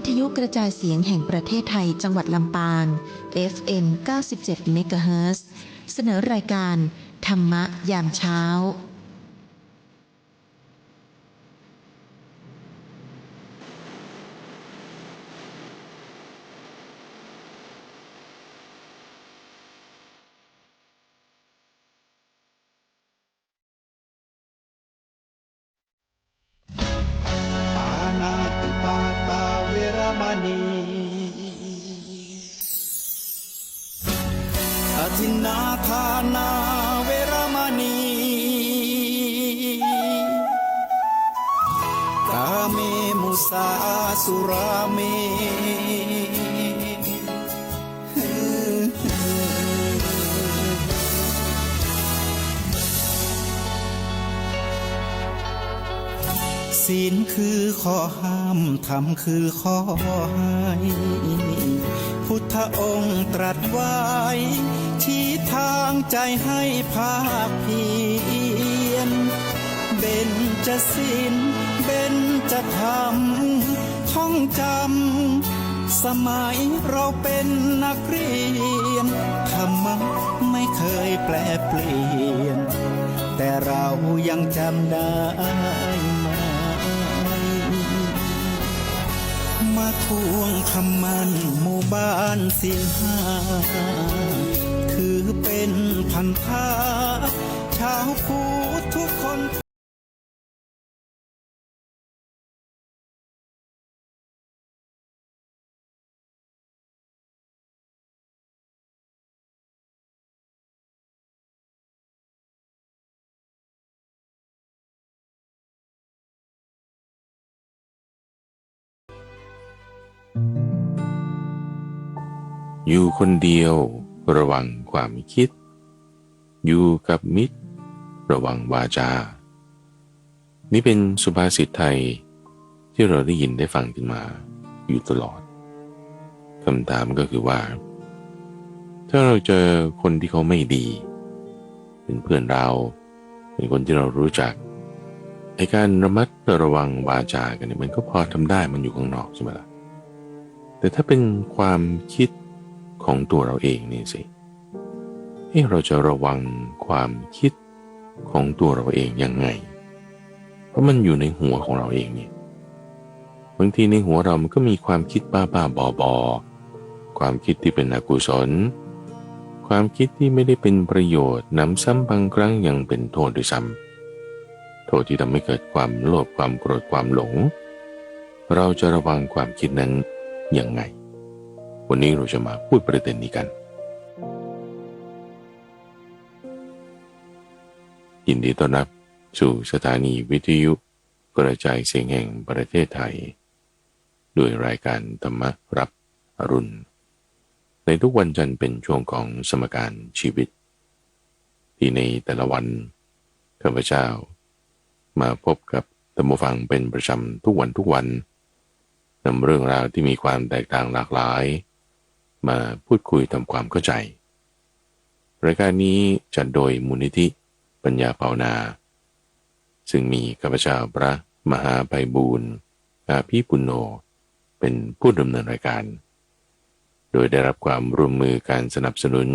วิทยุกระจายเสียงแห่งประเทศไทยจังหวัดลำปาง FM 97 เมกะเฮิรตซ์เสนอรายการธรรมะยามเช้าปานาติปาตาเวรมณีอทินนาทานาเวรมณีกาเมมุสาสุราเมศีลคือข้อห้ามธรรมคือข้อให้พุทธองค์ตรัสไว้ชี้ทางใจให้ภาคเพียรเบญจศีลเบญจธรรมท่องจำสมัยเราเป็นนักเรียนธรรมะไม่เคยแปรเปลี่ยนแต่เรายังจำได้มาทวงคำมันหมู่บ้านศีลห้าถือเป็นพันธะชาวพุทธทุกคนอยู่คนเดียวระวังความคิดอยู่กับมิตรระวังวาจานี่เป็นสุภาษิตไทยที่เราได้ยินได้ฟังกันมาอยู่ตลอดคำถามก็คือว่าถ้าเราเจอคนที่เขาไม่ดีเป็นเพื่อนเราเป็นคนที่เรารู้จักไอ้การระมัดระวังวาจากันเนี่ยมันก็พอทำได้มันอยู่ข้างนอกใช่ไหมล่ะแต่ถ้าเป็นความคิดของตัวเราเองนี่สิเราจะระวังความคิดของตัวเราเองยังไงเพราะมันอยู่ในหัวของเราเองเนี่ยบางทีในหัวเรามันก็มีความคิดบ้าๆบอๆความคิดที่เป็นอกุศลความคิดที่ไม่ได้เป็นประโยชน์นำซ้ำบางครั้งยังเป็นโทษด้วยซ้ำโทษที่ทำให้เกิดความโลภความโกรธความหลงเราจะระวังความคิดนั้นยังไงวันนี้เราจะมาพูดประเด็นนี้กันยินดีต้อนรับสู่สถานีวิทยุกระจายเสียงแห่งประเทศไทยด้วยรายการธรรมรับอรุณในทุกวันจันทร์เป็นช่วงของสมการชีวิตที่ในแต่ละวันข้าพเจ้ามาพบกับท่านผู้ฟังเป็นประจำทุกวันนำเรื่องราวที่มีความแตกต่างหลากหลายมาพูดคุยทำความเข้าใจรายการนี้จัดโดยมูลนิธิปัญญาภาวนาซึ่งมีข้าพเจ้าพระมหาไพบูลย์อาภีปุณโญเป็นผู้ดำเนินรายการโดยได้รับความร่วมมือการสนับสนุน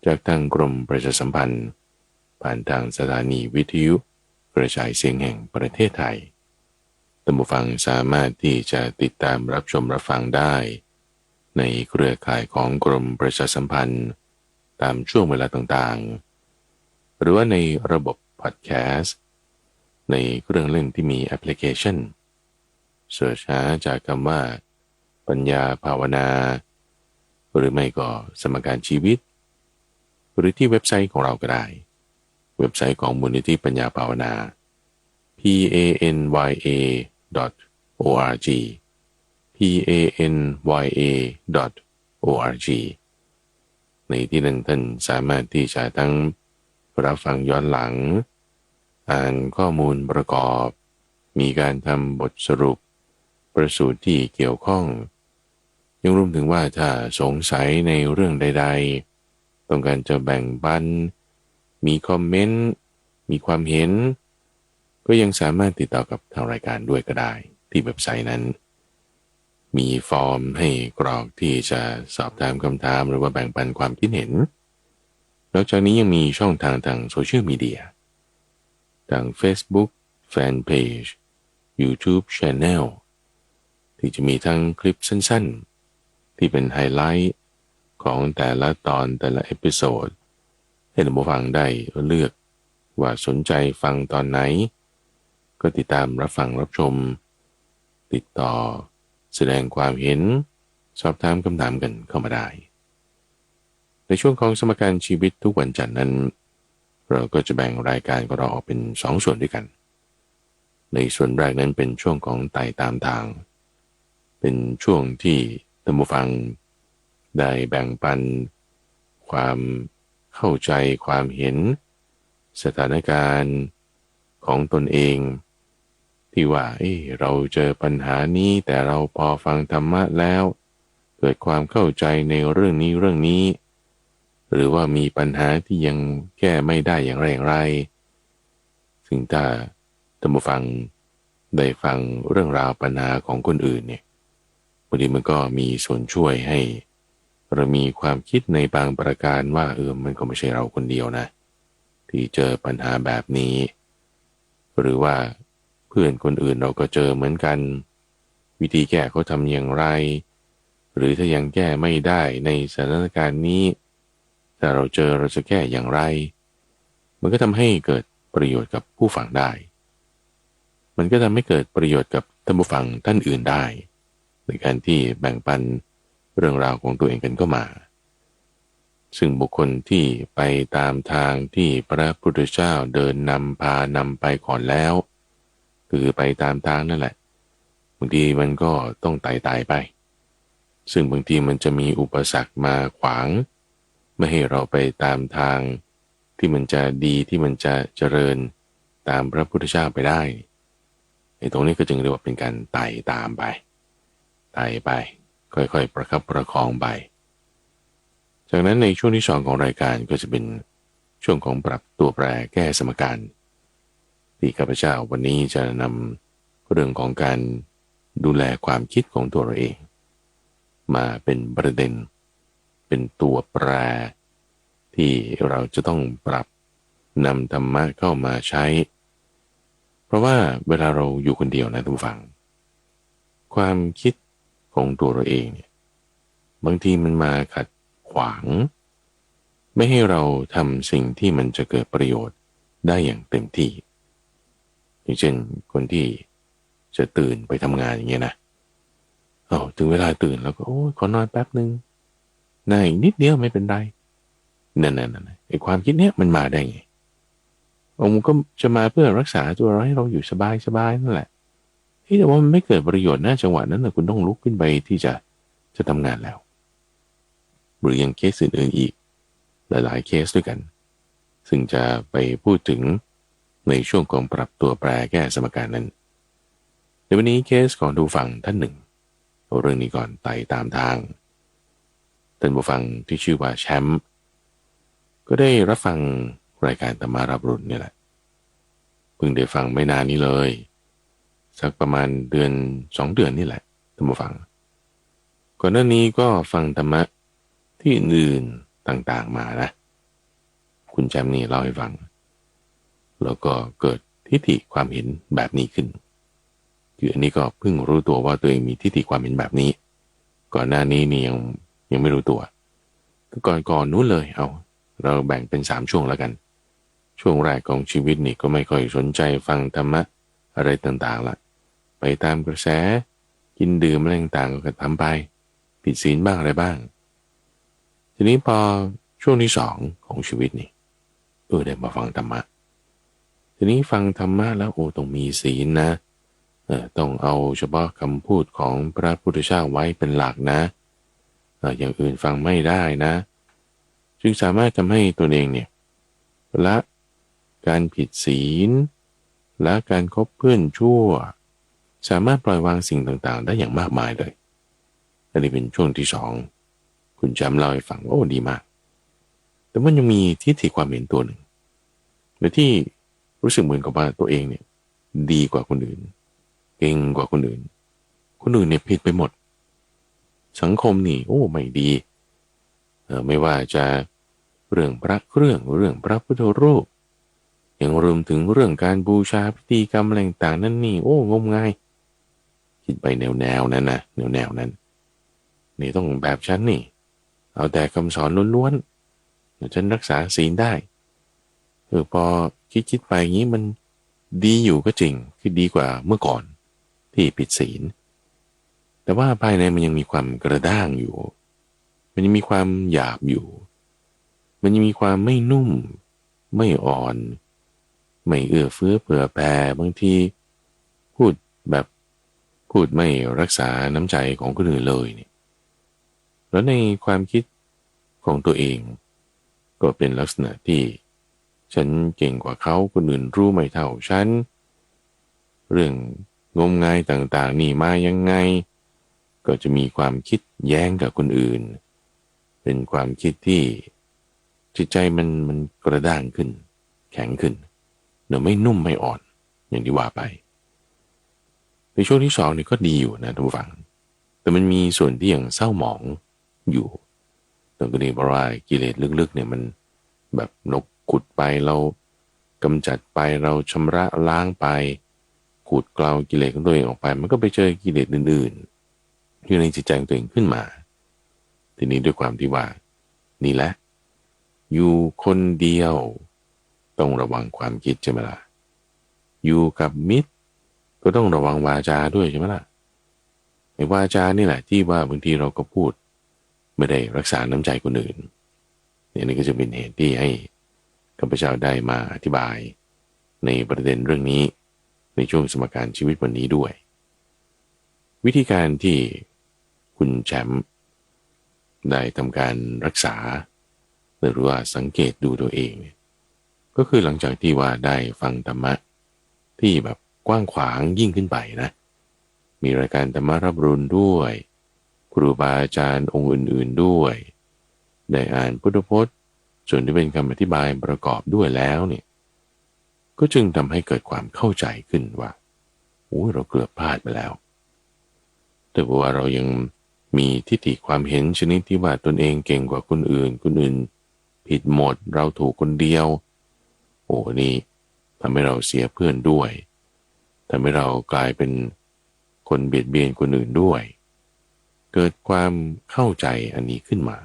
จากทางกรมประชาสัมพันธ์ผ่านทางสถานีวิทยุกระจายเสียงแห่งประเทศไทยท่านผู้ฟังสามารถที่จะติดตามรับชมรับฟังได้ในเครือข่ายของกรมประชาสัมพันธ์ตามช่วงเวลาต่างๆหรือว่าในระบบพอดแคสต์ในเครื่องเล่นที่มีแอปพลิเคชันเสิร์ชหาจากคำว่าปัญญาภาวนาหรือไม่ก็สมการชีวิตหรือที่เว็บไซต์ของเราก็ได้เว็บไซต์ของมูลนิธิปัญญาภาวนา panya.org panya.org ในที่นั้นท่านสามารถที่จะทั้งรับฟังย้อนหลังอ่านข้อมูลประกอบมีการทำบทสรุปประสูตรที่เกี่ยวข้องยังรวมถึงว่าถ้าสงสัยในเรื่องใดๆต้องการจะแบ่งปันมีคอมเมนต์มีความเห็นก็ยังสามารถติดต่อกับทางรายการด้วยก็ได้ที่เว็บไซต์นั้น มีฟอร์มให้กรอกที่จะสอบถามคำถามหรือว่าแบ่งปันความคิดเห็นนอกจากนี้ยังมีช่องทางโซเชียลมีเดียทาง Facebook Fanpage YouTube Channel ที่จะมีทั้งคลิปสั้นๆที่เป็นไฮไลท์ของแต่ละตอนแต่ละเอพิโซดให้ท่านผู้ฟังได้เลือกว่าสนใจฟังตอนไหนก็ติดตามรับฟังรับชมติดต่อแสดงความเห็นสอบถามคำถามกันเข้ามาได้ในช่วงของสมการชีวิตทุกวันจันทร์นั้นเราก็จะแบ่งรายการของเราออกเป็น2 ส่วนด้วยกันในส่วนแรกนั้นเป็นช่วงของไต่ตามทางเป็นช่วงที่ท่านผู้ฟังได้แบ่งปันความเข้าใจความเห็นสถานการณ์ของตนเองที่ว่าเราเจอปัญหานี้แต่เราพอฟังธรรมะแล้วเกิดความเข้าใจในเรื่องนี้หรือว่ามีปัญหาที่ยังแก้ไม่ได้อย่างไรซึ่งถ้าท่านผู้ฟังได้ฟังเรื่องราวปัญหาของคนอื่นเนี่ยบางทีมันก็มีส่วนช่วยให้เรามีความคิดในบางประการว่ามันก็ไม่ใช่เราคนเดียวนะที่เจอปัญหาแบบนี้หรือว่าเพื่อนคนอื่นเราก็เจอเหมือนกันวิธีแก้เขาทำอย่างไรหรือถ้ายังแก้ไม่ได้ในสถานการณ์นี้ถ้าเราเจอเราจะแก้อย่างไรมันก็ทำให้เกิดประโยชน์กับผู้ฟังได้มันก็ทำให้เกิดประโยชน์กับท่านผู้ฟังท่านอื่นได้ในการที่แบ่งปันเรื่องราวของตัวเองกันก็มาซึ่งบุคคลที่ไปตามทางที่พระพุทธเจ้าเดินพานำไปก่อนแล้วคือไปตามทางนั่นแหละบางทีมันก็ต้องไต่ไปซึ่งบางทีมันจะมีอุปสรรคมาขวางไม่ให้เราไปตามทางที่มันจะดีที่มันจะเจริญตามพระพุทธเจ้าไปได้ตรงนี้ก็จึงเรียกว่าเป็นการไต่ตามไปไต่ไปค่อยๆประคับประคองไปจากนั้นในช่วงที่2ของรายการก็จะเป็นช่วงของปรับตัวแปรแก้สมการที่ข้าพเจ้าวันนี้จะนำเรื่องของการดูแลความคิดของตัวเราเองมาเป็นประเด็นเป็นตัวแปรที่เราจะต้องปรับนำธรรมะเข้ามาใช้เพราะว่าเวลาเราอยู่คนเดียวนะทุกฝั่งความคิดของตัวเราเองเนี่ยบางทีมันมาขัดขวางไม่ให้เราทำสิ่งที่มันจะเกิดประโยชน์ได้อย่างเต็มที่อย่างเช่นคนที่จะตื่นไปทำงานอย่างเงี้ยนะถึงเวลาตื่นแล้วก็ขอนอนแป๊บนึงน่าอีกนิดเดียวไม่เป็นไรนั่นไอ้ความคิดเนี้ยมันมาได้ไงมันก็จะมาเพื่อรักษาตัวเราให้เราอยู่สบายนั่นแหละแต่ว่ามันไม่เกิดประโยชน์นะจังหวะนั้นนะคุณต้องลุกขึ้นไปที่จะทำงานแล้วหรือยังเคสอื่นๆอีกหลายๆเคสด้วยกันซึ่งจะไปพูดถึงในช่วงของปรับตัวแปรแก้สมการนั้นในวันนี้เคสของดูฟังท่านหนึ่งเอาเรื่องนี้ก่อนไต่ตามทางท่านผู้ฟังที่ชื่อว่าแชมป์ก็ได้รับฟังรายการธรรมารับรุ่นนี่แหละเพิ่งได้ฟังไม่นานนี้เลยสักประมาณเดือน2 เดือนนี่แหละท่านผู้ฟังก่อนหน้านี้ก็ฟังธรรมะที่อื่นๆต่างๆมานะคุณแชมป์นี่เล่าให้ฟังแล้วก็เกิดทิฏฐิความเห็นแบบนี้ขึ้นคืออันนี้ก็เพิ่งรู้ตัวว่าตัวเองมีทิฏฐิความเห็นแบบนี้ก่อนหน้านี้นี่ยังไม่รู้ตัวก่อนนู้นเลยเราแบ่งเป็น3 ช่วงแล้วกันช่วงแรกของชีวิตนี่ก็ไม่ค่อยสนใจฟังธรรมะอะไรต่างๆละไปตามกระแสกินดื่มอะไรต่างๆก็ทำไปผิดศีลบ้างอะไรบ้างทีนี้พอช่วงที่2ของชีวิตนี่ได้มาฟังธรรมะทีนี้ฟังธรรมะแล้วต้องมีศีลนะต้องเอาเฉพาะคำพูดของพระพุทธเจ้าไว้เป็นหลักนะอย่างอื่นฟังไม่ได้นะจึงสามารถทำให้ตัวเองเนี่ยละการผิดศีลและการคบเพื่อนชั่วสามารถปล่อยวางสิ่งต่างๆได้อย่างมากมายเลยอันนี้เป็นช่วงที่2คุณแชมป์เล่าให้ฟังดีมากแต่มันยังมีทิฏฐิความเห็นตัวหนึ่งโดยที่รู้สึกเหมือนกับว่าตัวเองเนี่ยดีกว่าคนอื่นเก่งกว่าคนอื่นเนี่ยผิดไปหมด สังคมนี่โอ้ไม่ดีไม่ว่าจะเรื่องพระเครื่องเรื่องพระพุทธรูปยังรวมถึงเรื่องการบูชาพิธีกรรมอะไรต่างๆนั่นนี่โอ้งมงายคิดไปแนวนั้นนะแนวนั้นนี่ต้องแบบฉันนี่เอาแต่คำสอนล้วนๆฉันรักษาศีลได้พอคิดไปอย่างนี้มันดีอยู่ก็จริงคือดีกว่าเมื่อก่อนที่ผิดศีลแต่ว่าภายในมันยังมีความกระด้างอยู่มันยังมีความหยาบอยู่มันยังมีความไม่นุ่มไม่อ่อนไม่เอื้อเฟื้อเผื่อแผ่บางทีพูดไม่รักษาน้ำใจของคนอื่นเลยเนี่ยแล้วในความคิดของตัวเองก็เป็นลักษณะที่ฉันเก่งกว่าเขาคนอื่นรู้ไม่เท่าฉันเรื่องงมงายต่างๆนี่มายังไงก็จะมีความคิดแย้งกับคนอื่นเป็นความคิดที่จิตใจมันกระด้างขึ้นแข็งขึ้นเดี๋ยวไม่นุ่มไม่อ่อนอย่างที่ว่าไปในช่วงที่สองนี่ก็ดีอยู่นะทุกฝั่งแต่มันมีส่วนที่ยังเศร้าหมองอยู่ตรงนี้เพราะว่ากิเลสลึกๆเนี่ยมันแบบนกขุดไปเรากำจัดไปเราชำระล้างไปขูดเกลากิเลสของตัวเองออกไปมันก็ไปเจอกิเลสอื่นๆอยู่ในจิตใจของตัวเองขึ้นมาทีนี้ด้วยความที่ว่านี่แหละอยู่คนเดียวต้องระวังความคิดใช่ไหมล่ะอยู่กับมิตรก็ต้องระวังวาจาด้วยใช่ไหมล่ะไอ้วาจานี่แหละที่ว่าบางทีเราก็พูดไม่ได้รักษาน้ำใจคนอื่นนี่ก็จะเป็นเหตุที่ให้ข้าพเจ้าได้มาอธิบายในประเด็นเรื่องนี้ในช่วงสมการชีวิตวันนี้ด้วยวิธีการที่คุณแชมป์ได้ทำการรักษาหรือว่าสังเกตดูตัวเองก็คือหลังจากที่ว่าได้ฟังธรรมะที่แบบกว้างขวางยิ่งขึ้นไปนะมีรายการธรรมะรับรู้ด้วยครูบาอาจารย์องค์อื่นๆด้วยได้อ่านพุทธพจน์ส่วนที่เป็นคำอธิบายประกอบด้วยแล้วเนี่ยก็จึงทำให้เกิดความเข้าใจขึ้นว่าโอ้เราเกือบพลาดไปแล้วแต่ว่าเรายังมีทิฏฐิความเห็นชนิดที่ว่าตนเองเก่งกว่าคนอื่นผิดหมดเราถูกคนเดียวโอ้นี่ทำให้เราเสียเพื่อนด้วยทำให้เรากลายเป็นคนเบียดเบียนคนอื่นด้วยเกิดความเข้าใจอันนี้ขึ้นมา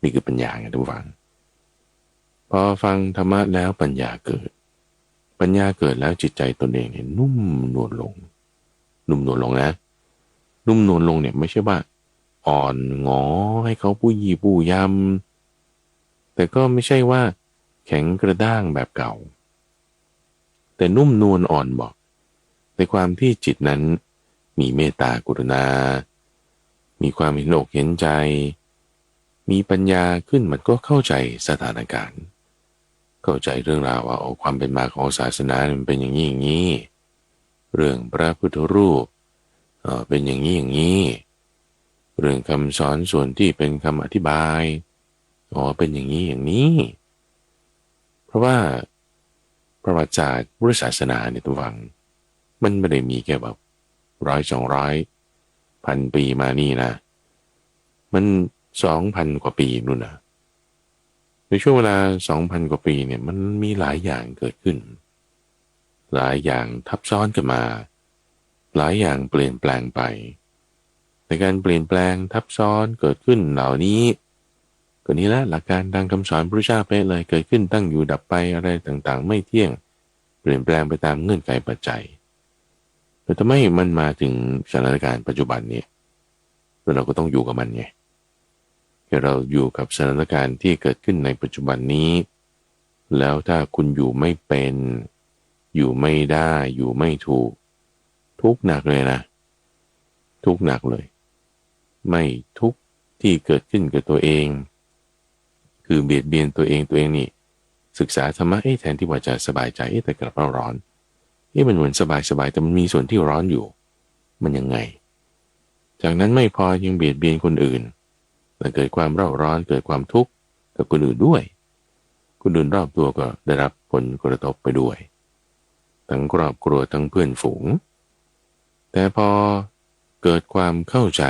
นี่คือปัญญาไงทุกฝังพอฟังธรรมะแล้วปัญญาเกิดแล้วจิตใจตนเองเนี่ยนุ่มนวลลงนะนุ่มนวลลงเนี่ยไม่ใช่ว่าอ่อนงอให้เขาปู้ยี่ปู้ยำแต่ก็ไม่ใช่ว่าแข็งกระด้างแบบเก่าแต่นุ่มนวลอ่อนบอกในความที่จิตนั้นมีเมตตากรุณามีความเห็นอกเห็นใจมีปัญญาขึ้นมันก็เข้าใจสถานการณ์เข้าใจเรื่องราวว่าความเป็นมาของศาสนามันเป็นอย่างนี้เรื่องพระพุทธรูปเป็นอย่างนี้เรื่องคำสอนส่วนที่เป็นคำอธิบายเป็นอย่างนี้เพราะว่าประวัติศาสตร์พุทธศาสนาเนี่ยทุกฝังมันไม่ได้มีแค่แบบ100-200 ปีมานี่นะมัน 2,000 กว่าปีนู่นนะในช่วงเวลา 2,000 กว่าปีเนี่ยมันมีหลายอย่างเกิดขึ้นหลายอย่างทับซ้อนกันมาหลายอย่างเปลี่ยนแปลงไปในการเปลี่ยนแปลงทับซ้อนเกิดขึ้นเหล่านี้ก็นี้แหละหลักการทางคำสอนพระเจ้าเป๊ะเลยเกิดขึ้นตั้งอยู่ดับไปอะไรต่างๆไม่เที่ยงเปลี่ยนแปลงไปตามเงื่อนไขปัจจัยแต่ทำไมมันมาถึงสถานการณ์ปัจจุบันเนี่ยเราก็ต้องอยู่กับมันไงเราอยู่กับสถานการณ์ที่เกิดขึ้นในปัจจุบันนี้แล้วถ้าคุณอยู่ไม่เป็นอยู่ไม่ได้อยู่ไม่ถูกทุกข์หนักเลยนะทุกข์หนักเลยไม่ทุกข์ที่เกิดขึ้นกับตัวเองคือเบียดเบียนตัวเองนี่ศึกษาธรรมะแทนที่ว่าจะสบายใจแต่กลับร้อนมันเหมือนสบายแต่มันมีส่วนที่ร้อนอยู่มันยังไงจากนั้นไม่พอยังเบียดเบียนคนอื่นและเกิดความเร่าร้อนเกิดความทุกข์กับคนอื่นด้วยคนอื่นรอบตัวก็ได้รับผลกระทบไปด้วยทั้งครอบครัวทั้งเพื่อนฝูงแต่พอเกิดความเข้าใจ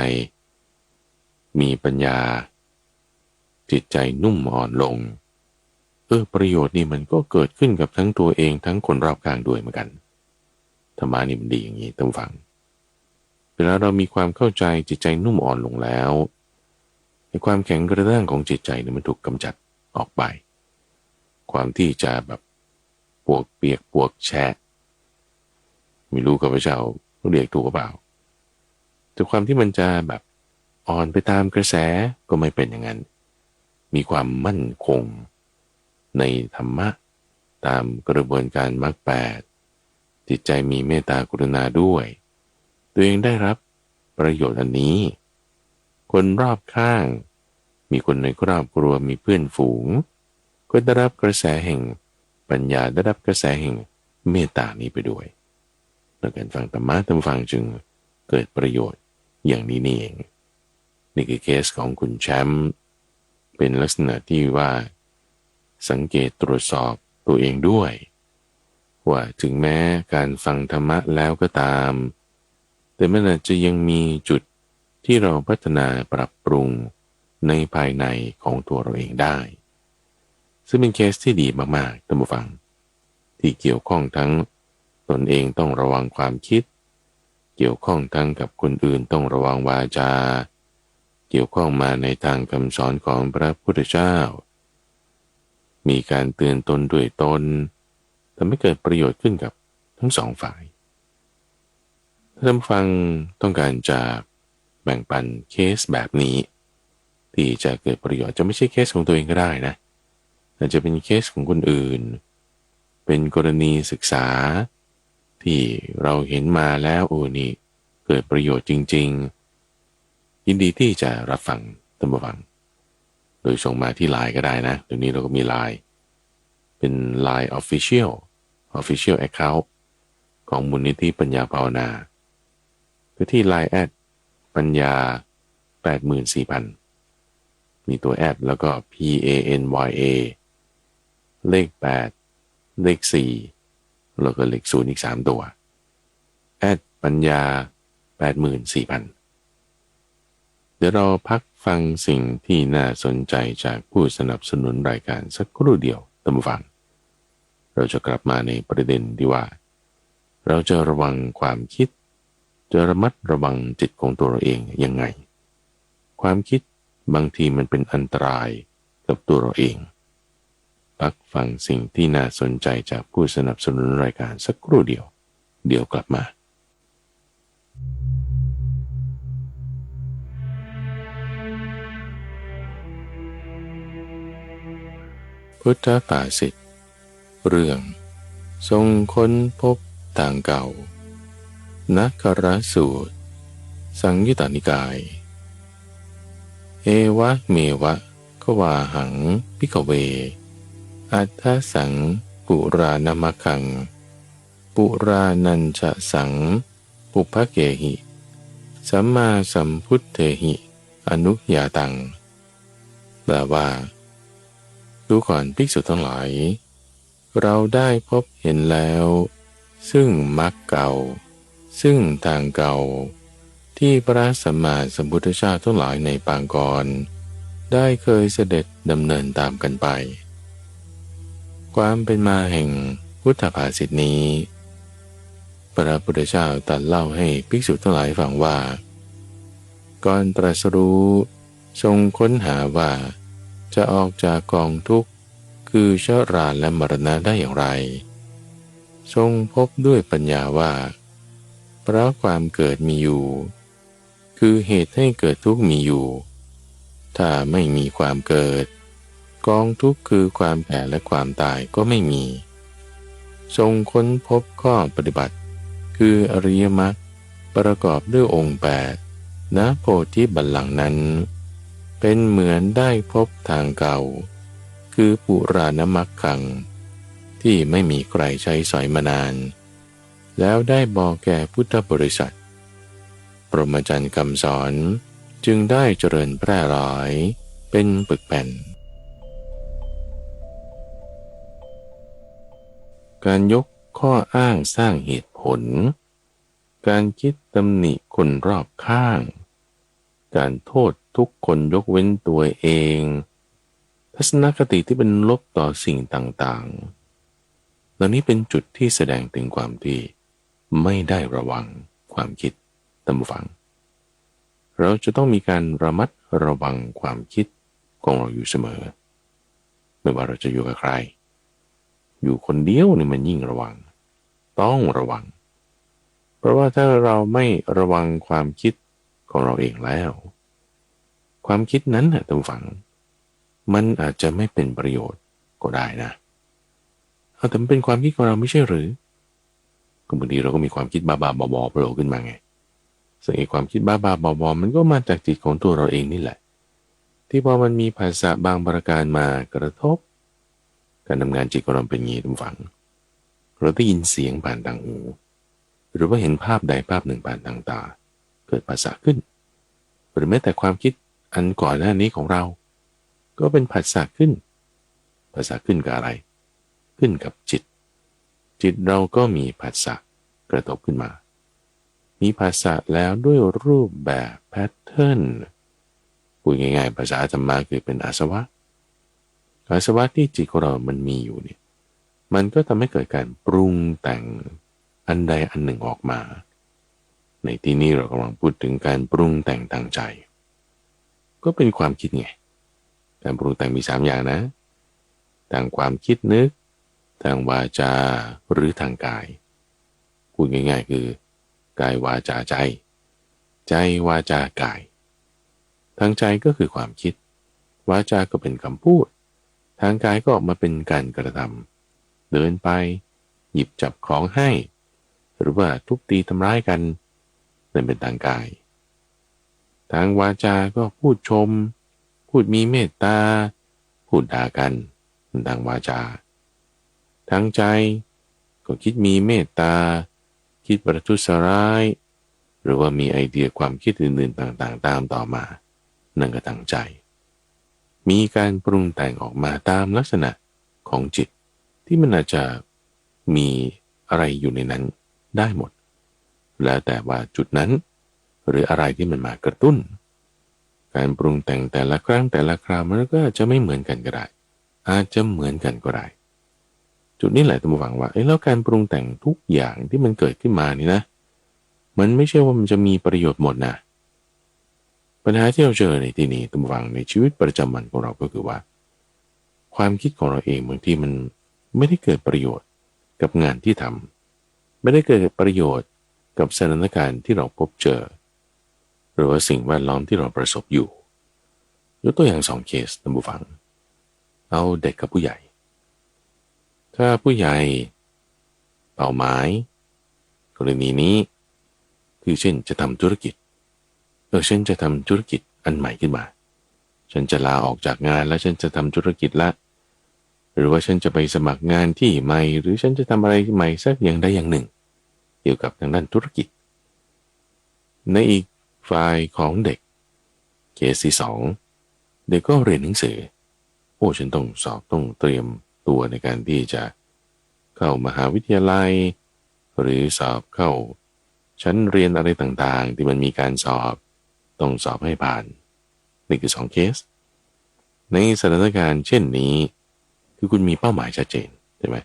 มีปัญญาจิตใจนุ่มอ่อนลงประโยชน์นี่มันก็เกิดขึ้นกับทั้งตัวเองทั้งคนรอบข้างด้วยเหมือนกันธรรมะนี่มันดีอย่างนี้ท่านฟังเวลาเรามีความเข้าใจจิตใจนุ่มอ่อนลงแล้วในความแข็งกระด้างของจิตใจเนี่ยมันถูกกำจัดออกไปความที่จะแบบปวกเปียกปวกแฉะไม่รู้กับพระเจ้าเรียกถูกหรือเปล่าแต่ความที่มันจะแบบอ่อนไปตามกระแสก็ไม่เป็นอย่างนั้นมีความมั่นคงในธรรมะตามกระบวนการมรรคแปดจิตใจมีเมตตากรุณาด้วยตัวเองได้รับประโยชน์อันนี้คนรอบข้างมีคนในครอบครัวมีเพื่อนฝูงก็ได้รับกระแสแห่งปัญญาได้รับกระแสแห่งเมตตานี้ไปด้วยและการฟังธรรมะท่านฟังจึงเกิดประโยชน์อย่างนี้นี่เองนี่คือเคสของคุณแชมป์เป็นลักษณะที่ว่าสังเกตตรวจสอบตัวเองด้วยว่าถึงแม้การฟังธรรมะแล้วก็ตามแต่มันอาจจะยังมีจุดที่เราพัฒนาปรับปรุงในภายในของตัวเราเองได้ซึ่งเป็นเคสที่ดีมากๆท่านผู้ฟังที่เกี่ยวข้องทั้งตนเองต้องระวังความคิดเกี่ยวข้องทั้งกับคนอื่นต้องระวังวาจาเกี่ยวข้องมาในทางคำสอนของพระพุทธเจ้ามีการเตือนตนด้วยตนทำให้เกิดประโยชน์ขึ้นกับทั้งสองฝ่ายท่านฟังต้องการจะแบ่งปันเคสแบบนี้ที่จะเกิดประโยชน์จะไม่ใช่เคสของตัวเองก็ได้นะอาจจะเป็นเคสของคนอื่นเป็นกรณีศึกษาที่เราเห็นมาแล้วนี่เกิดประโยชน์จริงๆยินดีที่จะรับฟังท่านผู้ฟังโดยส่งมาที่ LINE ก็ได้นะเดี๋ยวนี้เราก็มี LINE เป็น LINE Official Account ของมูลนิธิปัญญาภาวนาคือที่ LINE แอดปัญญา 84,000 มีตัวแอดแล้วก็ PANYA เลข 8 เลข 4 แล้วก็เลข 0 อีก 3 ตัวแอดปัญญา 84,000 เดี๋ยวเราพักฟังสิ่งที่น่าสนใจจากผู้สนับสนุนรายการสักครู่เดียวท่านผู้ฟังเราจะกลับมาในประเด็นที่ว่าเราจะระวังความคิดจะระมัดระวังจิตของตัวเราเองยังไงความคิดบางทีมันเป็นอันตรายกับตัวเราเองพักฟังสิ่งที่น่าสนใจจากผู้สนับสนุนรายการสักครู่เดียวเดี๋ยวกลับมาพุทธภาษิตเรื่องทรงค้นพบทางเก่านักขรสูตรสังยุตตนิกายเอวะเมวะกวาหังภิกขเวอัฏฐสังปุราณมคังปุรานัญชสังปุพเกหิสัมมาสัมพุทเทหิอนุญาตังแปลว่าดูก่อนภิกษุทั้งหลายเราได้พบเห็นแล้วซึ่งมรรคเก่าซึ่งทางเก่าที่พระสัมมาสัมพุทธเจ้าทั้งหลายในปางก่อนได้เคยเสด็จดำเนินตามกันไปความเป็นมาแห่งพุทธภาษิตนี้พระพุทธเจ้าตรัสเล่าให้ภิกษุทั้งหลายฟังว่าก่อนตรัสรู้ทรงค้นหาว่าจะออกจากกองทุกข์คือชราและมรณะได้อย่างไรทรงพบด้วยปัญญาว่าเพราะความเกิดมีอยู่คือเหตุให้เกิดทุกข์มีอยู่ถ้าไม่มีความเกิดกองทุกข์คือความแก่และความตายก็ไม่มีทรงค้นพบข้อปฏิบัติคืออริยมรรคประกอบด้วยองค์8ณโพธิบัลลังก์นั้นเป็นเหมือนได้พบทางเก่าคือปุราณมรรคังที่ไม่มีใครใช้สอยมานานแล้วได้บอกแก่พุทธบริษัทพรหมจรรย์คำสอนจึงได้เจริญแพร่หลายเป็นปึกแผ่นการยกข้ออ้างสร้างเหตุผลการคิดตำหนิคนรอบข้างการโทษ ทุกคนยกเว้นตัวเองทัศนคติที่เป็นลบต่อสิ่งต่างๆเหล่านี้เป็นจุดที่แสดงถึงความที่ไม่ได้ระวังความคิดตามฟังเราจะต้องมีการระมัดระวังความคิดของเราอยู่เสมอไม่ว่าเราจะอยู่กับใครอยู่คนเดียวนี่มันยิ่งระวังต้องระวังเพราะว่าถ้าเราไม่ระวังความคิดของเราเองแล้วความคิดนั้นนะท่านผู้ฟังมันอาจจะไม่เป็นประโยชน์ก็ได้นะแต่มันเป็นความคิดของเราไม่ใช่หรือก็บางทีเราก็มีความคิดบ้าๆบอๆโผล่ขึ้นมาไงซึ่งไอ้ความคิดบ้าๆบอๆมันก็มาจากจิตของตัวเราเองนี่แหละที่พอมันมีภาษาบางประการมากระทบการทำงานจิตของเราเป็นงี้ท่านผู้ฟังเราได้ยินเสียงผ่านทางหูหรือว่าเห็นภาพใดภาพหนึ่งผ่านทางตาเกิดภาษาขึ้นหรือแม้แต่ความคิดอันก่อนหน้านี้ของเราก็เป็นภาษาขึ้นภาษาขึ้นกับอะไรขึ้นกับจิตจิตเราก็มีภาษากระทบขึ้นมามีภาษาแล้วด้วยรูปแบบแพทเทิร์นพูดง่ายๆภาษาธรรมะคือเป็นอาสวะอาสวะที่จิตของเรามันมีอยู่เนี่ยมันก็ทำให้เกิดการปรุงแต่งอันใดอันหนึ่งออกมาในที่นี้เรากำลังพูดถึงการปรุงแต่งทางใจก็เป็นความคิดไงการปรุงแต่งมี3อย่างนะทางความคิดนึกทางวาจาหรือทางกายพูดง่ายๆคือกายวาจาใจใจวาจากายทางใจก็คือความคิดวาจาก็เป็นคำพูดทางกายก็ออกมาเป็นการกระทำเดินไปหยิบจับของให้หรือว่าทุบตีทำร้ายกันนั่นเป็นทางกายทางวาจาก็พูดชมพูดมีเมตตาพูดด่ากันทางวาจาทางใจก็คิดมีเมตตาคิดประทุษร้ายหรือว่ามีไอเดียความคิดอื่นๆต่างๆตามต่อมานั่นก็ทางใจมีการปรุงแต่งออกมาตามลักษณะของจิตที่มันอาจจะมีอะไรอยู่ในนั้นได้หมดแล้วแต่ว่าจุดนั้นหรืออะไรที่มันมากระตุ้นการปรุงแต่งแต่ละครั้งแต่ละคราวมันก็อาจจะไม่เหมือนกันก็ได้อาจจะเหมือนกันก็ได้จุดนี้แหละต้องฟังว่าแล้วการปรุงแต่งทุกอย่างที่มันเกิดขึ้นมานี่นะมันไม่ใช่ว่ามันจะมีประโยชน์หมดนะปัญหาที่เราเจอในที่นี้ต้องฟังในชีวิตประจำวันของเราก็คือว่าความคิดของเราเองบางทีมันไม่ได้เกิดประโยชน์กับงานที่ทำไม่ได้เกิดประโยชน์กับสถานการณ์ที่เราพบเจอหรือว่าสิ่งแวดล้อมที่เราประสบอยู่ยกตัวอย่าง2เคสท่านผู้ฟังเอาเด็กกับผู้ใหญ่ถ้าผู้ใหญ่เป้าหมายกรณีนี้คือเช่นจะทำธุรกิจฉันจะทำธุรกิจอันใหม่ขึ้นมาฉันจะลาออกจากงานแล้วฉันจะทำธุรกิจละหรือว่าฉันจะไปสมัครงานที่ใหม่หรือฉันจะทำอะไรใหม่สักอย่างใดอย่างหนึ่งเกี่ยวกับทางด้านธุรกิจในอีกฝ่ายของเด็กเคสที่2เด็กก็เรียนหนังสือฉันต้องสอบต้องเตรียมตัวในการที่จะเข้ามหาวิทยาลัยหรือสอบเข้าชั้นเรียนอะไรต่างๆที่มันมีการสอบต้องสอบให้ผ่านนี่คือ2เคสในสถานการณ์เช่นนี้คือคุณมีเป้าหมายชัดเจนใช่ไหม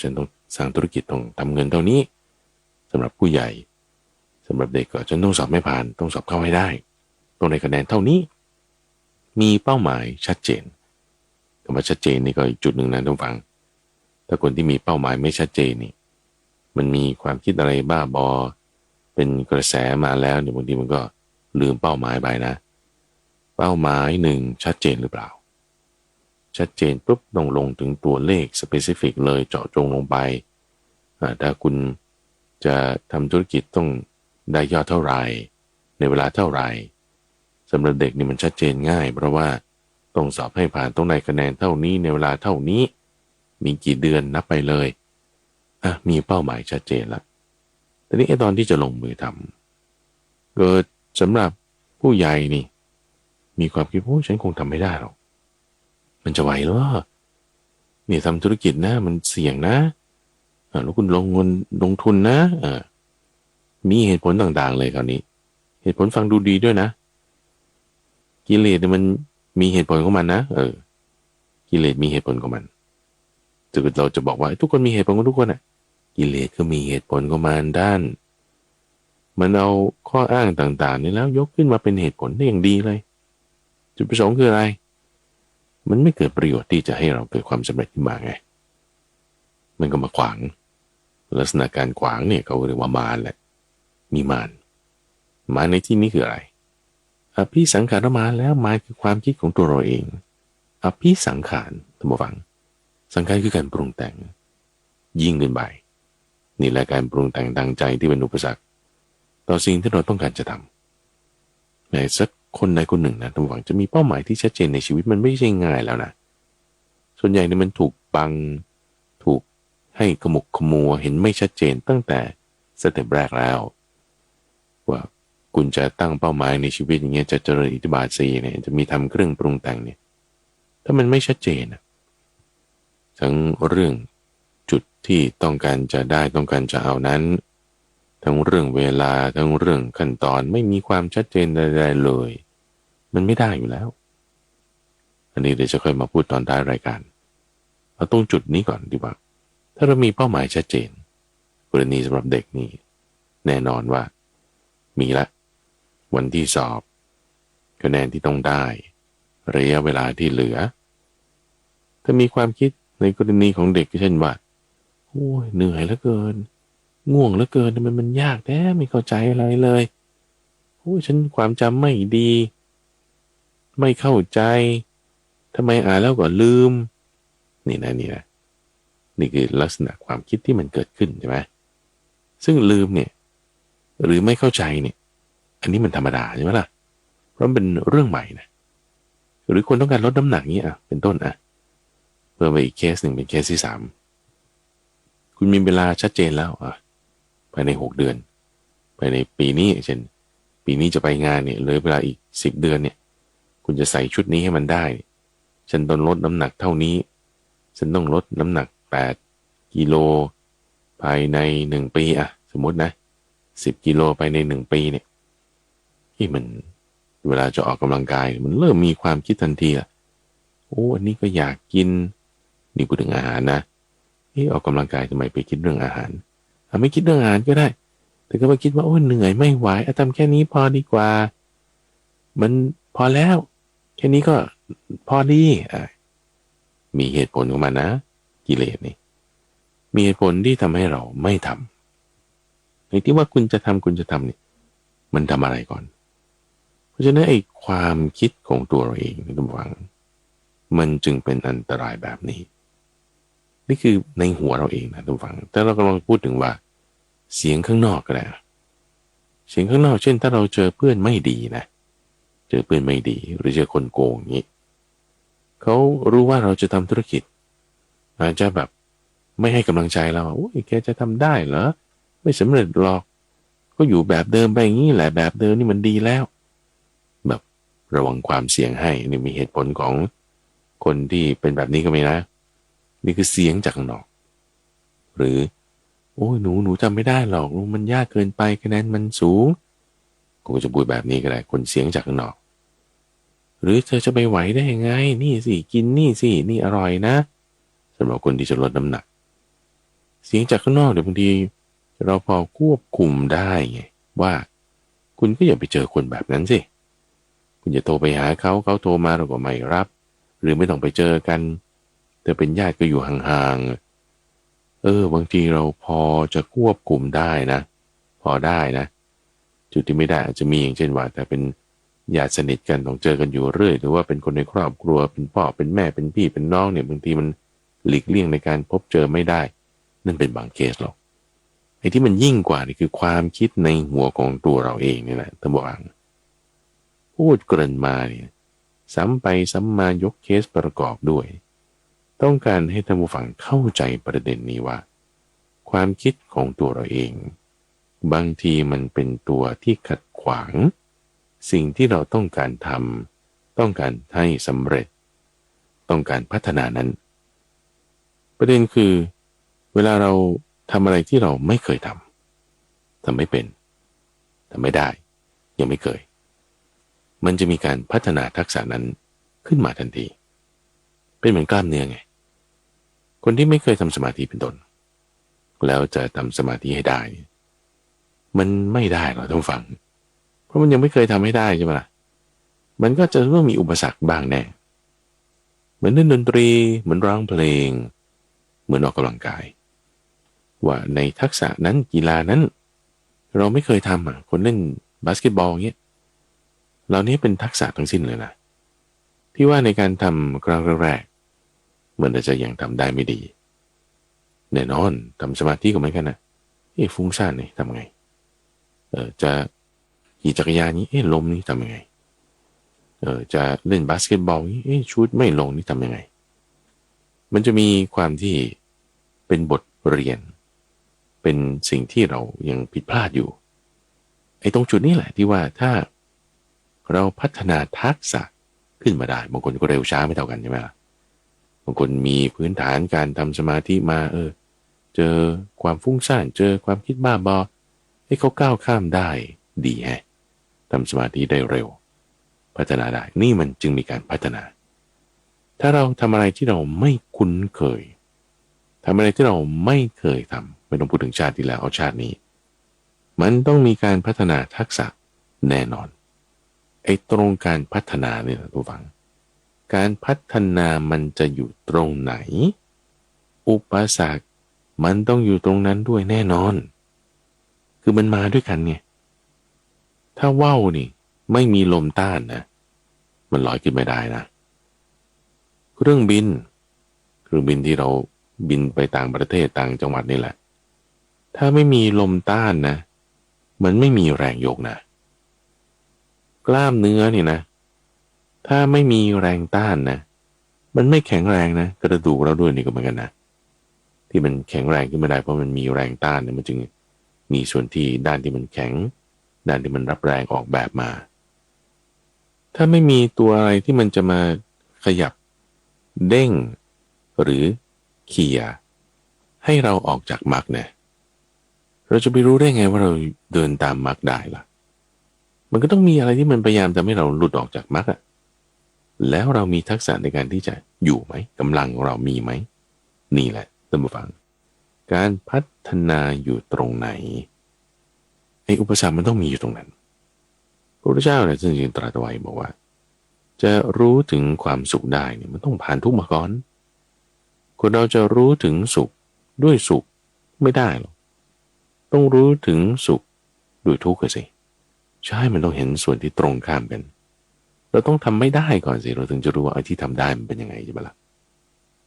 ฉันต้องสร้างธุรกิจต้องทำเงินเท่านี้สำหรับผู้ใหญ่สำหรับเด็กก็ฉันต้องสอบไม่ผ่านต้องสอบเข้าให้ได้ต้องได้คะแนนเท่านี้มีเป้าหมายชัดเจนคำว่าชัดเจนนี่ก็อีกจุดหนึ่งนะท่านฟังถ้าคนที่มีเป้าหมายไม่ชัดเจนนี่มันมีความคิดอะไรบ้าบอเป็นกระแสมาแล้วเนี่ยบางทีมันก็ลืมเป้าหมายไปนะเป้าหมายหนึ่งชัดเจนหรือเปล่าชัดเจนปุ๊บต้องลงถึงตัวเลข specific เลยเจาะจงลงไปถ้าคุณจะทำธุรกิจต้องได้ยอดเท่าไหร่ในเวลาเท่าไหร่สำหรับเด็กนี่มันชัดเจนง่ายเพราะว่าต้องสอบให้ผ่านต้องได้คะแนนเท่านี้ในเวลาเท่านี้มีกี่เดือนนับไปเลยมีเป้าหมายชัดเจนละแต่นี้ตอนที่จะลงมือทำเกิดสำหรับผู้ใหญ่นี่มีความคิดฉันคงทำไม่ได้หรอกมันจะไหวหรอเนี่ยทำธุรกิจนะมันเสี่ยงนะแล้วคุณลงเงินลงทุนนะมีเหตุผลต่างๆเลยคราวนี้เหตุผลฟังดูดีด้วยนะ กิเลสเนี่ยมันมีเหตุผลของมันนะกิเลสมีเหตุผลของมันถ้าเราจะบอกว่าทุกคนมีเหตุผลของทุกคนอ่ะกิเลสก็มีเหตุผลของมันด้านมันเอาข้ออ้างต่างๆนี่แล้วยกขึ้นมาเป็นเหตุผลได้อย่างดีเลยจุดประสงค์คืออะไรมันไม่เกิดประโยชน์ที่จะให้เราเกิดความสำเร็จขึ้นมาไงมันก็มาขวางลักษณะการขวางเนี่ยเขาเรียกว่ามารแหละมีมารในที่นี้คืออะไรอภิสังขารมารแล้วมารคือความคิดของตัวเราเองอภิสังขารท่านผู้ฟังสังขารคือการปรุงแต่งยิ่งขึ้นไปนี่แหละการปรุงแต่งทางใจที่เป็นอุปสรรคต่อสิ่งที่เราต้องการจะทำในสักคนใดคนหนึ่งนะท่านผู้ฟังจะมีเป้าหมายที่ชัดเจนในชีวิตมันไม่ใช่ง่ายแล้วนะส่วนใหญ่เนี่ยมันถูกบังถูกให้ขมุกขมัวเห็นไม่ชัดเจนตั้งแต่สเต็ปแรกแล้วว่าคุณจะตั้งเป้าหมายในชีวิตอย่างเงี้ยจะเจริญอิทธิบาท4เนี่ยจะมีทำเครื่องปรุงแต่งเนี่ยถ้ามันไม่ชัดเจนทั้งเรื่องจุดที่ต้องการจะได้ต้องการจะเอานั้นทั้งเรื่องเวลาทั้งเรื่องขั้นตอนไม่มีความชัดเจนใดๆเลยมันไม่ได้อยู่แล้วอันนี้เดี๋ยวจะค่อยมาพูดตอนท้ายรายการเอาตรงจุดนี้ก่อนดีกว่าถ้าเรามีเป้าหมายชัดเจนกรณีสำหรับเด็กนี่แน่นอนว่ามีละวันที่สอบคะแนนที่ต้องได้ระยะเวลาที่เหลือถ้ามีความคิดในกรณีของเด็กเช่นว่าโอ้ยเหนื่อยเหลือเกินง่วงเหลือเกินมันยากแท้ไม่เข้าใจอะไรเลยโอ้ยฉันความจำไม่ดีไม่เข้าใจทำไมอ่านแล้วก็ลืมนี่คือลักษณะความคิดที่มันเกิดขึ้นใช่ไหมซึ่งลืมเนี่ยหรือไม่เข้าใจเนี่ยอันนี้มันธรรมดาใช่ไหมล่ะเพราะมันเป็นเรื่องใหม่นะหรือคนต้องการลดน้ำหนักนี้เป็นต้นเพิ่มไปอีกเคสหนึ่งเป็นเคสที่3คุณมีเวลาชัดเจนแล้วภายใน6 เดือนภายในปีนี้เช่นปีนี้จะไปงานเนี่ยเลยเวลาอีก10 เดือนเนี่ยคุณจะใส่ชุดนี้ให้มันได้ฉันต้องลดน้ำหนักเท่านี้ฉันต้องลดน้ำหนัก8 กิโลภายใน1 ปีสมมตินะ10 กิโลภายใน1 ปีเนี่ยที่มันเวลาจะออกกำลังกายมันเริ่มมีความคิดทันทีโอ้อันนี้ก็อยากกินนี่พูดถึงอาหารนะออกกำลังกายทำไมไปคิดเรื่องอาหารไม่คิดเรื่องอาหารก็ได้แต่ก็ไปคิดว่าโอ้เหนื่อยไม่ไหวทำแค่นี้พอดีกว่ามันพอแล้วแค่นี้ก็พอดีมีเหตุผลของมันนะกิเลสนี่มีเหตุผลที่ทำให้เราไม่ทำในที่ว่าคุณจะทำเนี่ยมันทำอะไรก่อนเพราะฉะนั้นความคิดของตัวเราเองในระหว่างมันจึงเป็นอันตรายแบบนี้นี่คือในหัวเราเองนะทุกฝังแต่เรากำลังพูดถึงว่าเสียงข้างนอกก็ได้เสียงข้างนอกเช่นถ้าเราเจอเพื่อนไม่ดีนะเจอเพื่อนไม่ดีหรือเจอคนโกงอย่างนี้เขารู้ว่าเราจะทำธุรกิจอาจจะแบบไม่ให้กำลังใจเราโอ้ยแกจะทำได้เหรอไม่สำเร็จหรอกก็อยู่แบบเดิมไปอย่างนี้แหละแบบเดิมนี่มันดีแล้วแบบระวังความเสี่ยงให้นี่มีเหตุผลของคนที่เป็นแบบนี้ก็ไม่นะนี่คือเสียงจากข้างนอกหรือโอ้ยหนูจำไม่ได้หรอกมันยากเกินไปคะแนนมันสูงก็จะพูดแบบนี้ก็ได้คนเสียงจากข้างนอกหรือเธอจะไปไหวได้ยังไงนี่สิกินนี่สินี่อร่อยนะสำหรับคนที่จะลดน้ำหนักเสียงจากข้างนอกเดี๋ยวบางทีเราพอควบคุมได้ไงว่าคุณก็อย่าไปเจอคนแบบนั้นสิคุณอย่าโทรไปหาเขาโทรมาเราก็ไม่รับหรือไม่ต้องไปเจอกันแต่เป็นญาติก็อยู่ห่างๆบางทีเราพอจะควบคุมได้นะพอได้นะจุดที่ไม่ได้อาจจะมีอย่างเช่นว่าแต่เป็นญาติสนิทกันต้องเจอกันอยู่เรื่อยหรือว่าเป็นคนในครอบครัวเป็นพ่อเป็นแม่เป็นพี่เป็นน้องเนี่ยบางทีมันหลีกเลี่ยงในการพบเจอไม่ได้นั่นเป็นบางเคสหรอกไอ้ที่มันยิ่งกว่านี่คือความคิดในหัวของตัวเราเองนี่แหละท่านผู้ฟังพูดเกริ่นมาเนี่ยซ้ำไปซ้ำมายกเคสประกอบด้วยต้องการให้ท่านผู้ฟังเข้าใจประเด็นนี้ว่าความคิดของตัวเราเองบางทีมันเป็นตัวที่ขัดขวางสิ่งที่เราต้องการทำต้องการให้สำเร็จต้องการพัฒนานั้นประเด็นคือเวลาเราทำอะไรที่เราไม่เคยทำไม่เป็นทำไม่ได้ยังไม่เคย มันจะมีการพัฒนาทักษะนั้นขึ้นมาทันทีเป็นเหมือนกล้ามเนื้อไงคนที่ไม่เคยทำสมาธิเป็นต้นแล้วจะทำสมาธิให้ได้มันไม่ได้หรอกท่านฟังเพราะมันยังไม่เคยทำให้ได้ใช่ไหมล่ะมันก็จะต้องมีอุปสรรคบ้างแน่เหมือนเล่นดนตรีเหมือนร้องเพลงเหมือนออกกำลังกายว่าในทักษะนั้นกีฬานั้นเราไม่เคยทำคนเล่นบาสเกตบอลเงี้ยเรานี้เป็นทักษะทั้งสิ้นเลยนะที่ว่าในการทำครั้งแรกเหมือนจะยังทำได้ไม่ดีแน่นอนทำสมาธิก็เหมือนกันนะฟุ้งซ่านนี่ทำไงจะขี่จักรยานนี้ลมนี่ทำยังไงจะเล่นบาสเกตบอลนี่ชูตไม่ลงนี่ทำยังไงมันจะมีความที่เป็นบทเรียนเป็นสิ่งที่เรายังผิดพลาดอยู่ตรงจุดนี้แหละที่ว่าถ้าเราพัฒนาทักษะขึ้นมาได้บางคนก็เร็วช้าไม่เท่ากันใช่ไหมล่ะบางคนมีพื้นฐานการทำสมาธิมาเจอความฟุ้งซ่านเจอความคิดบ้าบอให้เขาก้าวข้ามได้ดีทำสมาธิได้เร็วพัฒนาได้นี่มันจึงมีการพัฒนาถ้าเราทำอะไรที่เราไม่คุ้นเคยทำอะไรที่เราไม่เคยทำไม่ต้องพูดถึงชาติที่แล้วเอาชาตินี้มันต้องมีการพัฒนาทักษะแน่นอนตรงการพัฒนาเนี่ยทุกฝังการพัฒนามันจะอยู่ตรงไหนอุปสรรคมันต้องอยู่ตรงนั้นด้วยแน่นอนคือมันมาด้วยกันไงถ้าว่าวนี่ไม่มีลมต้านนะมันลอยขึ้นไม่ได้นะเครื่องบินที่เราบินไปต่างประเทศต่างจังหวัดนี่แหละถ้าไม่มีลมต้านนะมันไม่มีแรงโยกนะกล้ามเนื้อนี่นะถ้าไม่มีแรงต้านนะมันไม่แข็งแรงนะกระดูกเราด้วยนี่ก็เหมือนกันนะที่มันแข็งแรงขึ้นมาได้เพราะมันมีแรงต้านเนี่ยมันจึงมีส่วนที่ด้านที่มันแข็งด้านที่มันรับแรงออกแบบมาถ้าไม่มีตัวอะไรที่มันจะมาขยับเด้งหรือเขี่ยให้เราออกจากมรรคเนี่ยเราจะไปรู้ได้ไงว่าเราเดินตามมรรคได้ล่ะมันก็ต้องมีอะไรที่มันพยายามทำให้เราหลุดออกจากมรรคแล้วเรามีทักษะในการที่จะอยู่ไหมกำลังของเรามีไหมนี่แหละท่านผู้ฟังการพัฒนาอยู่ตรงไหนอุปสรรคมันต้องมีอยู่ตรงนั้นพระพุทธเจ้าเนี่ยจึงตรัสไว้บอกว่าจะรู้ถึงความสุขได้เนี่ยมันต้องผ่านทุกข์มาก่อนคนเราจะรู้ถึงสุขด้วยสุขไม่ได้หรอกต้องรู้ถึงสุขด้วยทุกข์สิใช่มันต้องเห็นส่วนที่ตรงข้ามกันเราต้องทำไม่ได้ก่อนสิเราถึงจะรู้ว่าไอ้ที่ทำได้มันเป็นยังไงใช่ไหมล่ะ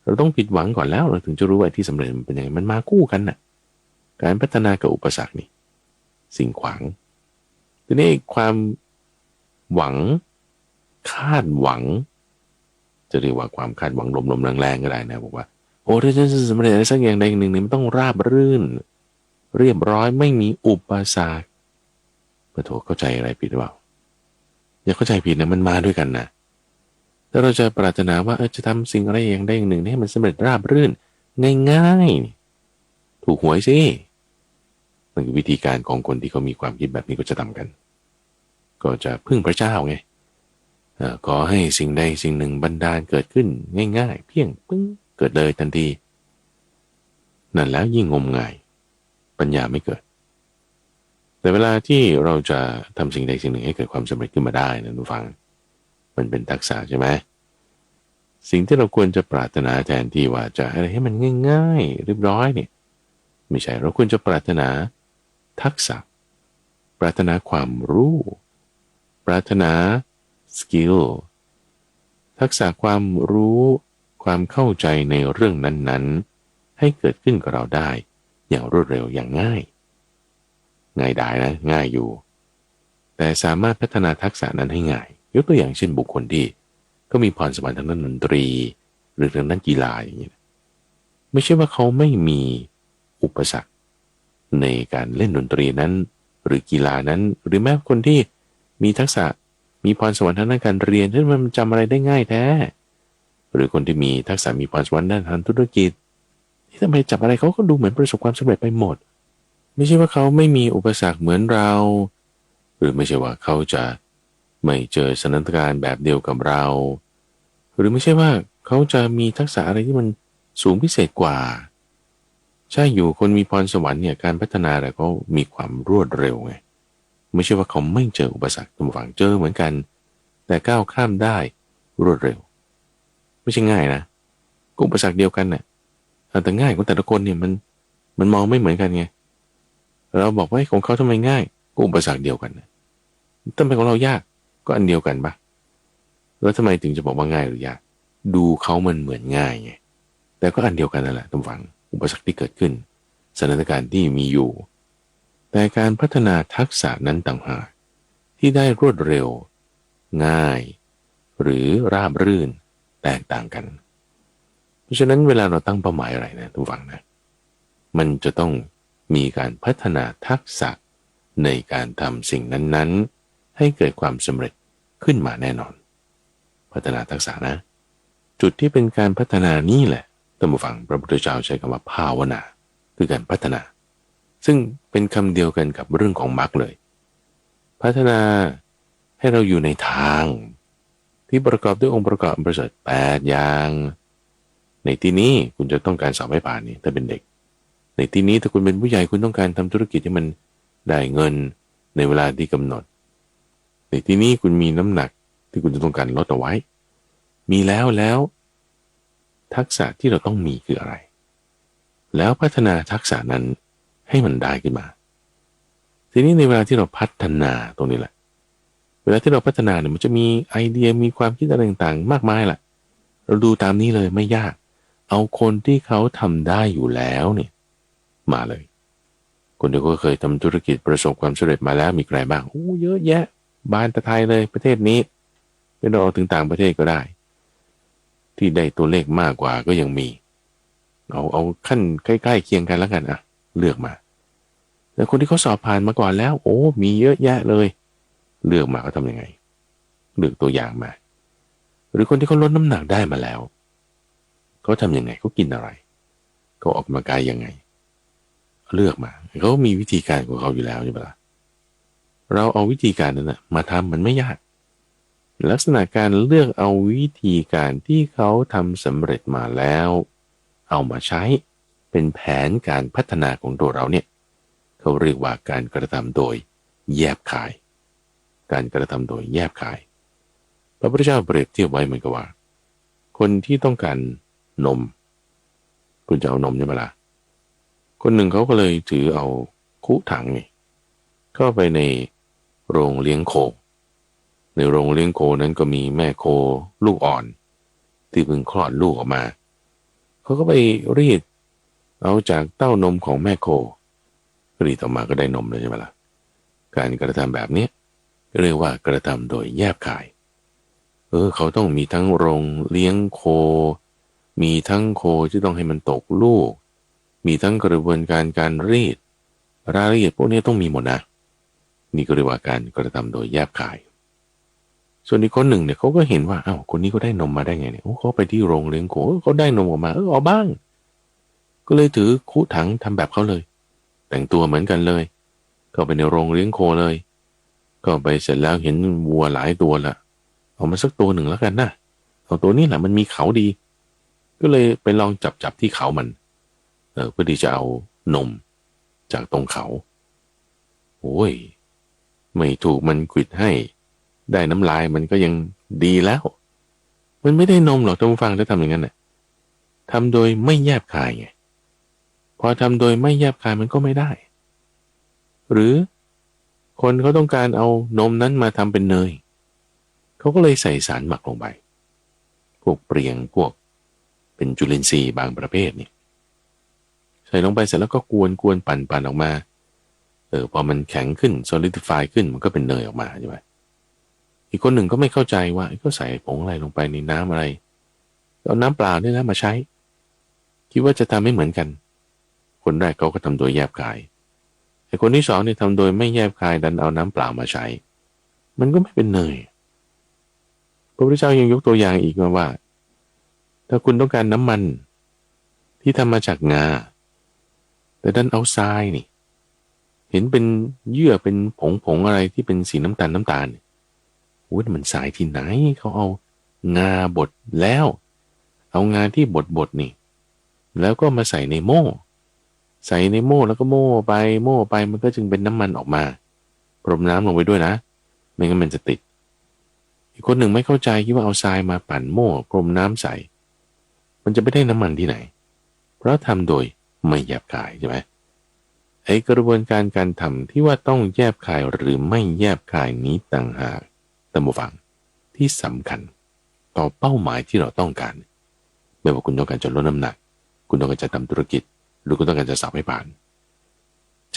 เราต้องผิดหวังก่อนแล้วเราถึงจะรู้ว่าไอ้ที่สำเร็จมันเป็นยังไงมันมาคู่กันน่ะการพัฒนากับอุปสรรคนี่สิ่งขวางทีนี้ความหวังคาดหวังจะเรียกว่าความคาดหวังลมๆแรงๆก็ได้นะบอกว่าโอ้ถ้าฉันจะสำเร็จอะไรสักอย่างใดอย่างหนึ่งมันต้องราบรื่นเรียบร้อยไม่มีอุปสรรคพระโถเข้าใจอะไรผิดหรือเปล่าอย่าเข้าใจผิดนะมันมาด้วยกันนะถ้าเราจะปรารถนาว่าจะทำสิ่งอะไรอย่างใดอย่างหนึ่งให้มันสำเร็จราบรื่นง่ายๆถูกหวยสิมันคือวิธีการของคนที่เขามีความคิดแบบนี้ก็จะทำกันก็จะพึ่งพระเจ้าไงขอให้สิ่งใดสิ่งหนึ่งบันดาลเกิดขึ้นง่ายๆเพียงปึ้งเกิดเลยทันทีนั่นแล้วยิ่งงมงายปัญญาไม่เกิดแต่เวลาที่เราจะทำสิ่งใดสิ่งหนึ่งให้เกิดความสำเร็จขึ้นมาได้นะทุกฟังมันเป็นทักษะใช่ไหมสิ่งที่เราควรจะปรารถนาแทนที่ว่าจะอะไรให้มันง่ายๆเรียบร้อยเนี่ยไม่ใช่เราควรจะปรารถนาทักษะปรารถนาความรู้ปรารถนาสกิลทักษะความรู้ความเข้าใจในเรื่องนั้นๆให้เกิดขึ้นกับเราได้อย่างรวดเร็วอย่างง่ายได้นะง่ายอยู่แต่สามารถพัฒนาทักษะนั้นให้ง่ายยกตัวอย่างเช่นบุคคลที่ก็มีพรสวรรค์ทางด้านดนตรีหรือทางด้านกีฬาอย่างนี้ไม่ใช่ว่าเขาไม่มีอุปสรรคในการเล่นดนตรีนั้นหรือกีฬานั้นหรือแม้คนที่มีทักษะมีพรสวรรค์ทางด้านการเรียนที่มันจำอะไรได้ง่ายแท้หรือคนที่มีทักษะมีพรสวรรค์ด้านทางธุรกิจที่ทำไมจับอะไรเขาก็ดูเหมือนประสบความสำเร็จไปหมดไม่ใช่ว่าเขาไม่มีอุปสรรคเหมือนเราหรือไม่ใช่ว่าเขาจะ ไม่เจอสถานการณ์แบบเดียวกับเรา หรือไม่ใช่ว่าเขาจะมีทักษะอะไรที่มันสูงพิเศษกว่าใช่อยู่คนมีพรสวรรค์เนี่ยการพัฒนาแต่เขามีความรวดเร็วไงไม่ใช่ว่าเขาไม่เจออุปสรรคทุกฝั่งเจอเหมือนกันแต่ก้าวข้ามได้รวดเร็วไม่ใช่ง่ายนะอุปสรรคเดียวกันน่ะแต่ง่ายของแต่ละคนเนี่ยมันมองไม่เหมือนกันไงเราบอกว่าของเขาทำไมง่ายก็อุปสรรคเดียวกันนะทำไมของเรายากก็อันเดียวกันปะแล้วทำไมถึงจะบอกว่าง่ายหรือยากดูเขามันเหมือนง่ายไงแต่ก็อันเดียวกันนั่นแหละทุกฝั่งอุปสรรคที่เกิดขึ้นสถานการณ์ที่มีอยู่แต่การพัฒนาทักษะนั้นต่างหากที่ได้รวดเร็วง่ายหรือราบรื่นแตกต่างกันเพราะฉะนั้นเวลาเราตั้งเป้าหมายอะไรนะทุกฝั่งนะมันจะต้องมีการพัฒนาทักษะในการทำสิ่งนั้นๆให้เกิดความสำเร็จขึ้นมาแน่นอนพัฒนาทักษะนะจุดที่เป็นการพัฒนานี่แหละท่านผู้ฟังพระพุทธเจ้าใช้คำว่าภาวนาคือการพัฒนาซึ่งเป็นคำเดียวกันกับเรื่องของมรรคเลยพัฒนาให้เราอยู่ในทางที่ประกอบด้วยองค์ประกอบประเสริฐ8อย่างในที่นี้คุณจะต้องการสอบให้ผ่านนี่ถ้าเป็นเด็กในที่นี้ถ้าคุณเป็นผู้ใหญ่คุณต้องการทำธุรกิจที่มันได้เงินในเวลาที่กำหนดในที่นี้คุณมีน้ำหนักที่คุณจะต้องการลดเอาไว้มีแล้วทักษะที่เราต้องมีคืออะไรแล้วพัฒนาทักษะนั้นให้มันได้ขึ้นมาทีนี้ในเวลาที่เราพัฒนาตรงนี้แหละเวลาที่เราพัฒนาเนี่ยมันจะมีไอเดียมีความคิดอะไรต่างๆมากมายแหละเราดูตามนี้เลยไม่ยากเอาคนที่เขาทำได้อยู่แล้วเนี่ยมาเลยคนที่เขาเคยทำธุรกิจประสบความสำเร็จมาแล้วมีใครบ้างโอ้เยอะแยะบานตะไทยเลยประเทศนี้เป็นเราถึงต่างประเทศก็ได้ที่ได้ตัวเลขมากกว่าก็ยังมีเอาขั้นใกล้ๆเคียงกันแล้วกันเลือกมาแต่คนที่เขาสอบผ่านมาก่อนแล้วโอ้มีเยอะแยะเลยเลือกมาเขาทำยังไงเลือกตัวอย่างมาหรือคนที่เขาลดน้ำหนักได้มาแล้วเขาทำยังไงเขากินอะไรเขาออกกำลังกายยังไงเลือกมาเขามีวิธีการของเขาอยู่แล้วใช่ไหมล่ะเราเอาวิธีการนั้นนะมาทำมันไม่ยากลักษณะการเลือกเอาวิธีการที่เขาทำสำเร็จมาแล้วเอามาใช้เป็นแผนการพัฒนาของตัวเราเนี่ยเขาเรียกว่าการกระทำโดยแยบคายการกระทำโดยแยบคายพระพุทธเจ้าเปรียบเทียบไว้เหมือนกับว่าคนที่ต้องการนมคุณจะเอานมใช่ไหมล่ะคนหนึ่งเขาก็เลยถือเอาคุถังนี่เข้าไปในโรงเลี้ยงโคในโรงเลี้ยงโคนั้นก็มีแม่โคลูกอ่อนที่เพิ่งคลอดลูกออกมาเขาก็ไปรีดเอาจากเต้านมของแม่โครีดออกมาก็ได้นมเลยใช่ไหมล่ะการกระทำแบบนี้เรียกว่ากระทำโดยแยบคายเขาต้องมีทั้งโรงเลี้ยงโคมีทั้งโคที่ต้องให้มันตกลูกมีทั้งกระบวนการรีดรายละเอียดพวกนี้ต้องมีหมดนะนี่ก็เรียกว่าการกระทำโดยแยบคายส่วนอีกคนหนึ่งเนี่ยเขาก็เห็นว่าคนนี้ก็ได้นมมาได้ไงเนี่ยเขาไปที่โรงเลี้ยงโคเขาได้นมออกมาเอาบ้างก็เลยถือคุถังทำแบบเขาเลยแต่งตัวเหมือนกันเลยเข้าไปในโรงเลี้ยงโคเลยก็ไปเสร็จแล้วเห็นวัวหลายตัวละเอามาสักตัวหนึ่งแล้วกันนะเอาตัวนี้แหละมันมีเขาดีก็เลยไปลองจับที่เขามันเพื่อที่จะเอานมจากตรงเขาโอ้ยไม่ถูกมันขวิดให้ได้น้ำลายมันก็ยังดีแล้วมันไม่ได้นมหรอกท่านผู้ฟังถ้าทำอย่างนั้นน่ะทำโดยไม่แยบคายไงพอทำโดยไม่แยบคายมันก็ไม่ได้หรือคนเขาต้องการเอานมนั้นมาทำเป็นเนยเขาก็เลยใส่สารหมักลงไปพวกเปรียงพวกเป็นจุลินทรีย์บางประเภทนี่ใส่ลงไปเสร็จแล้วก็กวนปั่นออกมาพอมันแข็งขึ้น solidify ขึ้นมันก็เป็นเนยออกมาใช่ไหมอีกคนหนึ่งก็ไม่เข้าใจว่าก็ใส่ผงอะไรลงไปในน้ำอะไรเอาน้ำเปล่าเนี่ยนะมาใช้คิดว่าจะทำให้เหมือนกันคนแรกเขาก็ทำโดยแยบคายไอ้คนที่สองเนี่ยทำโดยไม่แยบคายดันเอาน้ำเปล่ามาใช้มันก็ไม่เป็นเนยพระพุทธเจ้ายังยกตัวอย่างอีกว่าถ้าคุณต้องการน้ำมันที่ทำมาจากงาแต่ดันเอาทรายนี่เห็นเป็นเยื่อเป็นผงอะไรที่เป็นสีน้ำตาล อุ้ยมันทรายที่ไหนเขาเอางาบดแล้วเอางาที่บดนี่แล้วก็มาใส่ในโม่แล้วก็โม่ไปมันก็จึงเป็นน้ำมันออกมาพรมน้ำลงไปด้วยนะไม่งั้นมันจะติดอีกคนหนึ่งไม่เข้าใจคิดว่าเอาทรายมาปั่นโม่พรมน้ำใส่มันจะไม่ได้น้ำมันที่ไหนเพราะทำโดยไม่แยบคายใช่ไหมไอ้กระบวนการการทำที่ว่าต้องแยบคายหรือไม่แยบคายนี้ต่างหากท่านผู้ฟังที่สำคัญต่อเป้าหมายที่เราต้องการไม่ว่าคุณต้องการจะลดน้ำหนักคุณต้องการจะทำธุรกิจหรือคุณต้องการจะสอบให้ผ่าน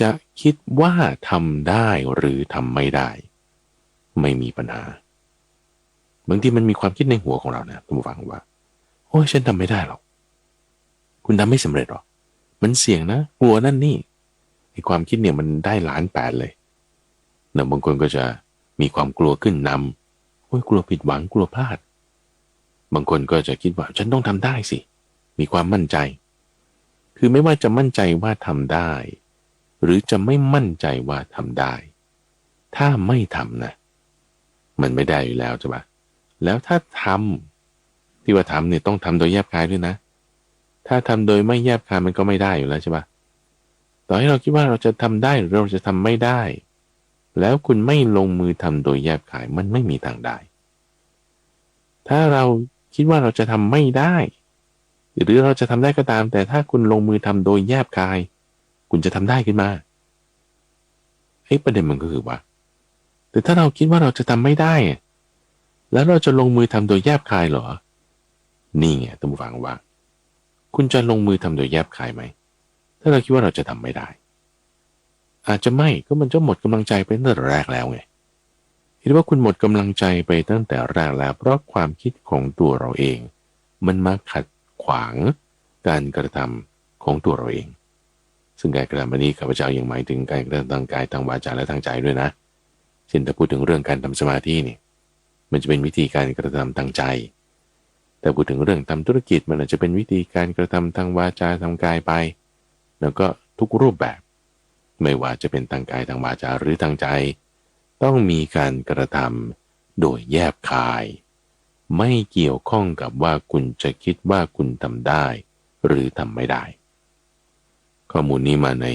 จะคิดว่าทำได้หรือทำไม่ได้ไม่มีปัญหาบางทีมันมีความคิดในหัวของเรานะท่านผู้ฟังว่าโอ้ยฉันทำไม่ได้หรอกคุณทำไม่สำเร็จหรอกมันเสี่ยงนะกลัวนั่นนี่ไอ้ความคิดเนี่ยมันได้1,800,000เลยบางคนก็จะมีความกลัวขึ้นนำโอ้ยกลัวผิดหวังกลัวพลาดบางคนก็จะคิดว่าฉันต้องทำได้สิมีความมั่นใจคือไม่ว่าจะมั่นใจว่าทำได้หรือจะไม่มั่นใจว่าทำได้ถ้าไม่ทำนะมันไม่ได้อยู่แล้วใช่ปะแล้วถ้าทำที่ว่าทำเนี่ยต้องทำโดยแยบคายด้วยนะถ้าทำโดยไม่แยบคายมันก็ไม่ได้อยู่แล้วใช่ปะต่อให้เราคิดว่าเราจะทำได้หรือเราจะทำไม่ได้แล้วคุณไม่ลงมือทำโดยแยบคายมันไม่มีทางได้ถ้าเราคิดว่าเราจะทำไม่ได้หรือเราจะทำได้ก็ตามแต่ถ้าคุณลงมือทำโดยแยบคายคุณจะทำได้ขึ้นมาประเด็นมันก็คือว่าแต่ถ้าเราคิดว่าเราจะทำไม่ได้แล้วเราจะลงมือทำโดยแยบคายเหรอนี่ไงท่านผู้ฟังว่าคุณจะลงมือทำโดยแยบคายไหมถ้าเราคิดว่าเราจะทำไม่ได้อาจจะไม่ก็มันจะหมดกำลังใจไปตั้งแต่แรกแล้วไงคิดว่าคุณหมดกำลังใจไปตั้งแต่แรกแล้วเพราะความคิดของตัวเราเองมันมาขัดขวางการกระทำของตัวเราเองซึ่งการกระทำอันนี้ข้าพเจ้ายังหมายถึงการกระทำทางกายทางวาจาและทางใจด้วยนะเช่นถ้าพูดถึงเรื่องการทำสมาธินี่มันจะเป็นวิธีการกระทำทางใจแต่พูดถึงเรื่องทำธุรกิจมันอาจจะเป็นวิธีการกระทำทางวาจาทางกายไปแล้วก็ทุกรูปแบบไม่ว่าจะเป็นทางกายทางวาจาหรือทางใจต้องมีการกระทำโดยแยบคายไม่เกี่ยวข้องกับว่าคุณจะคิดว่าคุณทำได้หรือทำไม่ได้ข้อมูลนี้มาใน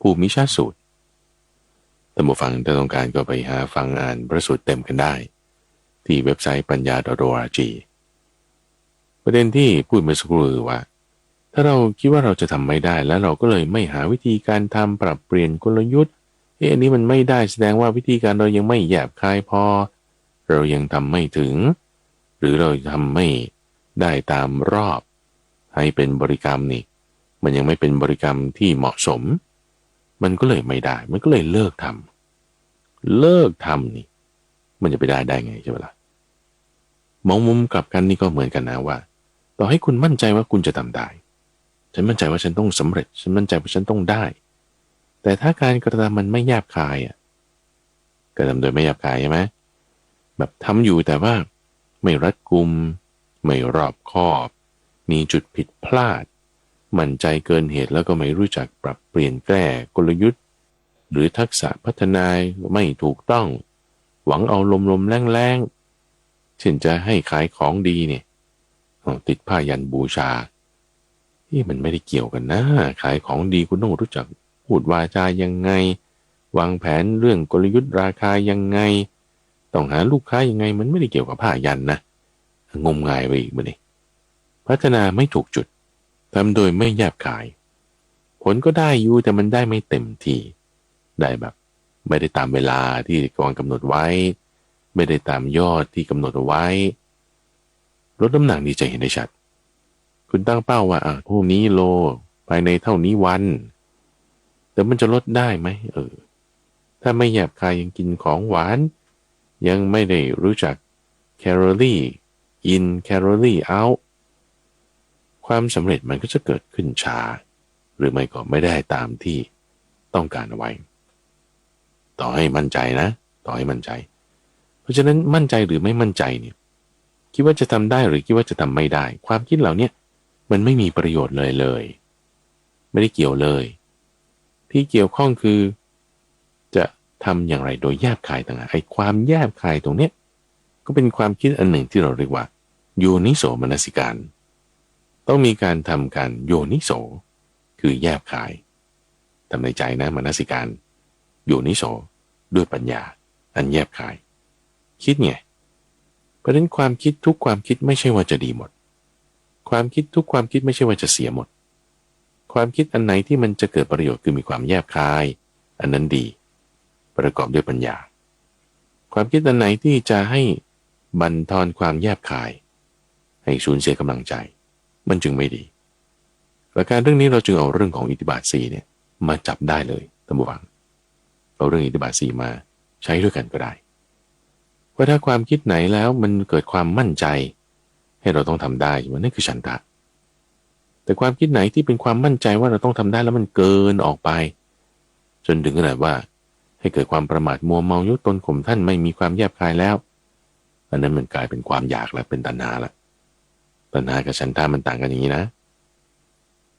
ภูมิชาสูตรท่านผู้ฟังถ้าต้องการก็ไปหาฟังอ่านพระสูตรเต็มกันได้ที่เว็บไซต์ปัญญา .org ประเด็นที่พูดเมื่อสักครู่ว่าถ้าเราคิดว่าเราจะทำไม่ได้แล้วเราก็เลยไม่หาวิธีการทำปรับเปลี่ยนกลยุทธ์อันนี้มันไม่ได้แสดงว่าวิธีการเรายังไม่แยบคายพอเรายังทำไม่ถึงหรือเราทำไม่ได้ตามรอบให้เป็นบริกรรมนี่มันยังไม่เป็นบริกรรมที่เหมาะสมมันก็เลยไม่ได้มันก็เลยเลิกทำนี่มันจะไปได้ไงใช่ไหมล่ะมองมุมกลับกันนี่ก็เหมือนกันนะว่าต่อให้คุณมั่นใจว่าคุณจะทำได้ฉันมั่นใจว่าฉันต้องสำเร็จฉันมั่นใจว่าฉันต้องได้แต่ถ้าการกระทำมันไม่แยบคายกระทำโดยไม่แยบคายใช่ไหมแบบทำอยู่แต่ว่าไม่รัดกุมไม่รอบคอบมีจุดผิดพลาดมั่นใจเกินเหตุแล้วก็ไม่รู้จักปรับเปลี่ยนแก้กลยุทธ์หรือทักษะพัฒนาไม่ถูกต้องหวังเอาลมๆแรงๆเช่นจะให้ขายของดีเนี่ยติดผ้ายันบูชาที่มันไม่ได้เกี่ยวกันนะขายของดีคุณต้องรู้จักพูดวาจายังไงวางแผนเรื่องกลยุทธ์ราคายังไงต้องหาลูกค้ายังไงมันไม่ได้เกี่ยวกับผ้ายันนะงมงายไปอีกมันนี่พัฒนาไม่ถูกจุดทำโดยไม่แยบคายผลก็ได้อยู่แต่มันได้ไม่เต็มที่ได้แบบไม่ได้ตามเวลาที่กองกำหนดไว้ไม่ได้ตามยอดที่กำหนดเอาไว้ลดน้ำหนักนี่จะเห็นได้ชัดคุณตั้งเป้าว่าพรุ่งนี้โลภายในเท่านี้วันแต่มันจะลดได้ไหมถ้าไม่แยบคายยังกินของหวานยังไม่ได้รู้จักแคลอรี่อินแคลอรี่เอาท์ความสำเร็จมันก็จะเกิดขึ้นช้าหรือไม่ก็ไม่ได้ตามที่ต้องการเอาไว้ต่อให้มั่นใจนะต่อให้มั่นใจเพราะฉะนั้นมั่นใจหรือไม่มั่นใจเนี่ยคิดว่าจะทำได้หรือคิดว่าจะทำไม่ได้ความคิดเหล่านี้มันไม่มีประโยชน์เลยไม่ได้เกี่ยวเลยที่เกี่ยวข้องคือจะทำอย่างไรโดยแยบคายต่างหากความแยบคายตรงเนี้ย ก็เป็นความคิดอันหนึ่งที่เราเรียกว่าโยนิโสมนสิการต้องมีการทำการโยนิโสคือแยบคายทำในใจนะมนสิการโยนิโสด้วยปัญญาอันแยบคายคิดไงเพราะฉะนั้นความคิดทุกความคิดไม่ใช่ว่าจะดีหมดความคิดทุกความคิดไม่ใช่ว่าจะเสียหมดความคิดอันไหนที่มันจะเกิดประโยชน์คือมีความแยบคายอันนั้นดีประกอบด้วยปัญญาความคิดอันไหนที่จะให้บั่นทอนความแยบคายให้สูญเสียกำลังใจมันจึงไม่ดีประการเรื่องนี้เราจึงเอาเรื่องของอิทธิบาท4เนี่ยมาจับได้เลยท่านผู้ฟังเอาเรื่องอิทธิบาท4มาใช้ด้วยกันก็ได้ว่าถ้าความคิดไหนแล้วมันเกิดความมั่นใจให้เราต้องทำได้นั่นคือฉันทะแต่ความคิดไหนที่เป็นความมั่นใจว่าเราต้องทำได้แล้วมันเกินออกไปจนถึงขนาดว่าให้เกิดความประมาทมัวเมายกตนข่มท่านไม่มีความแยบคายแล้วอันนั้นมันกลายเป็นความอยากแล้วเป็นตัณหาละตัณหากับฉันทะมันต่างกันอย่างนี้นะ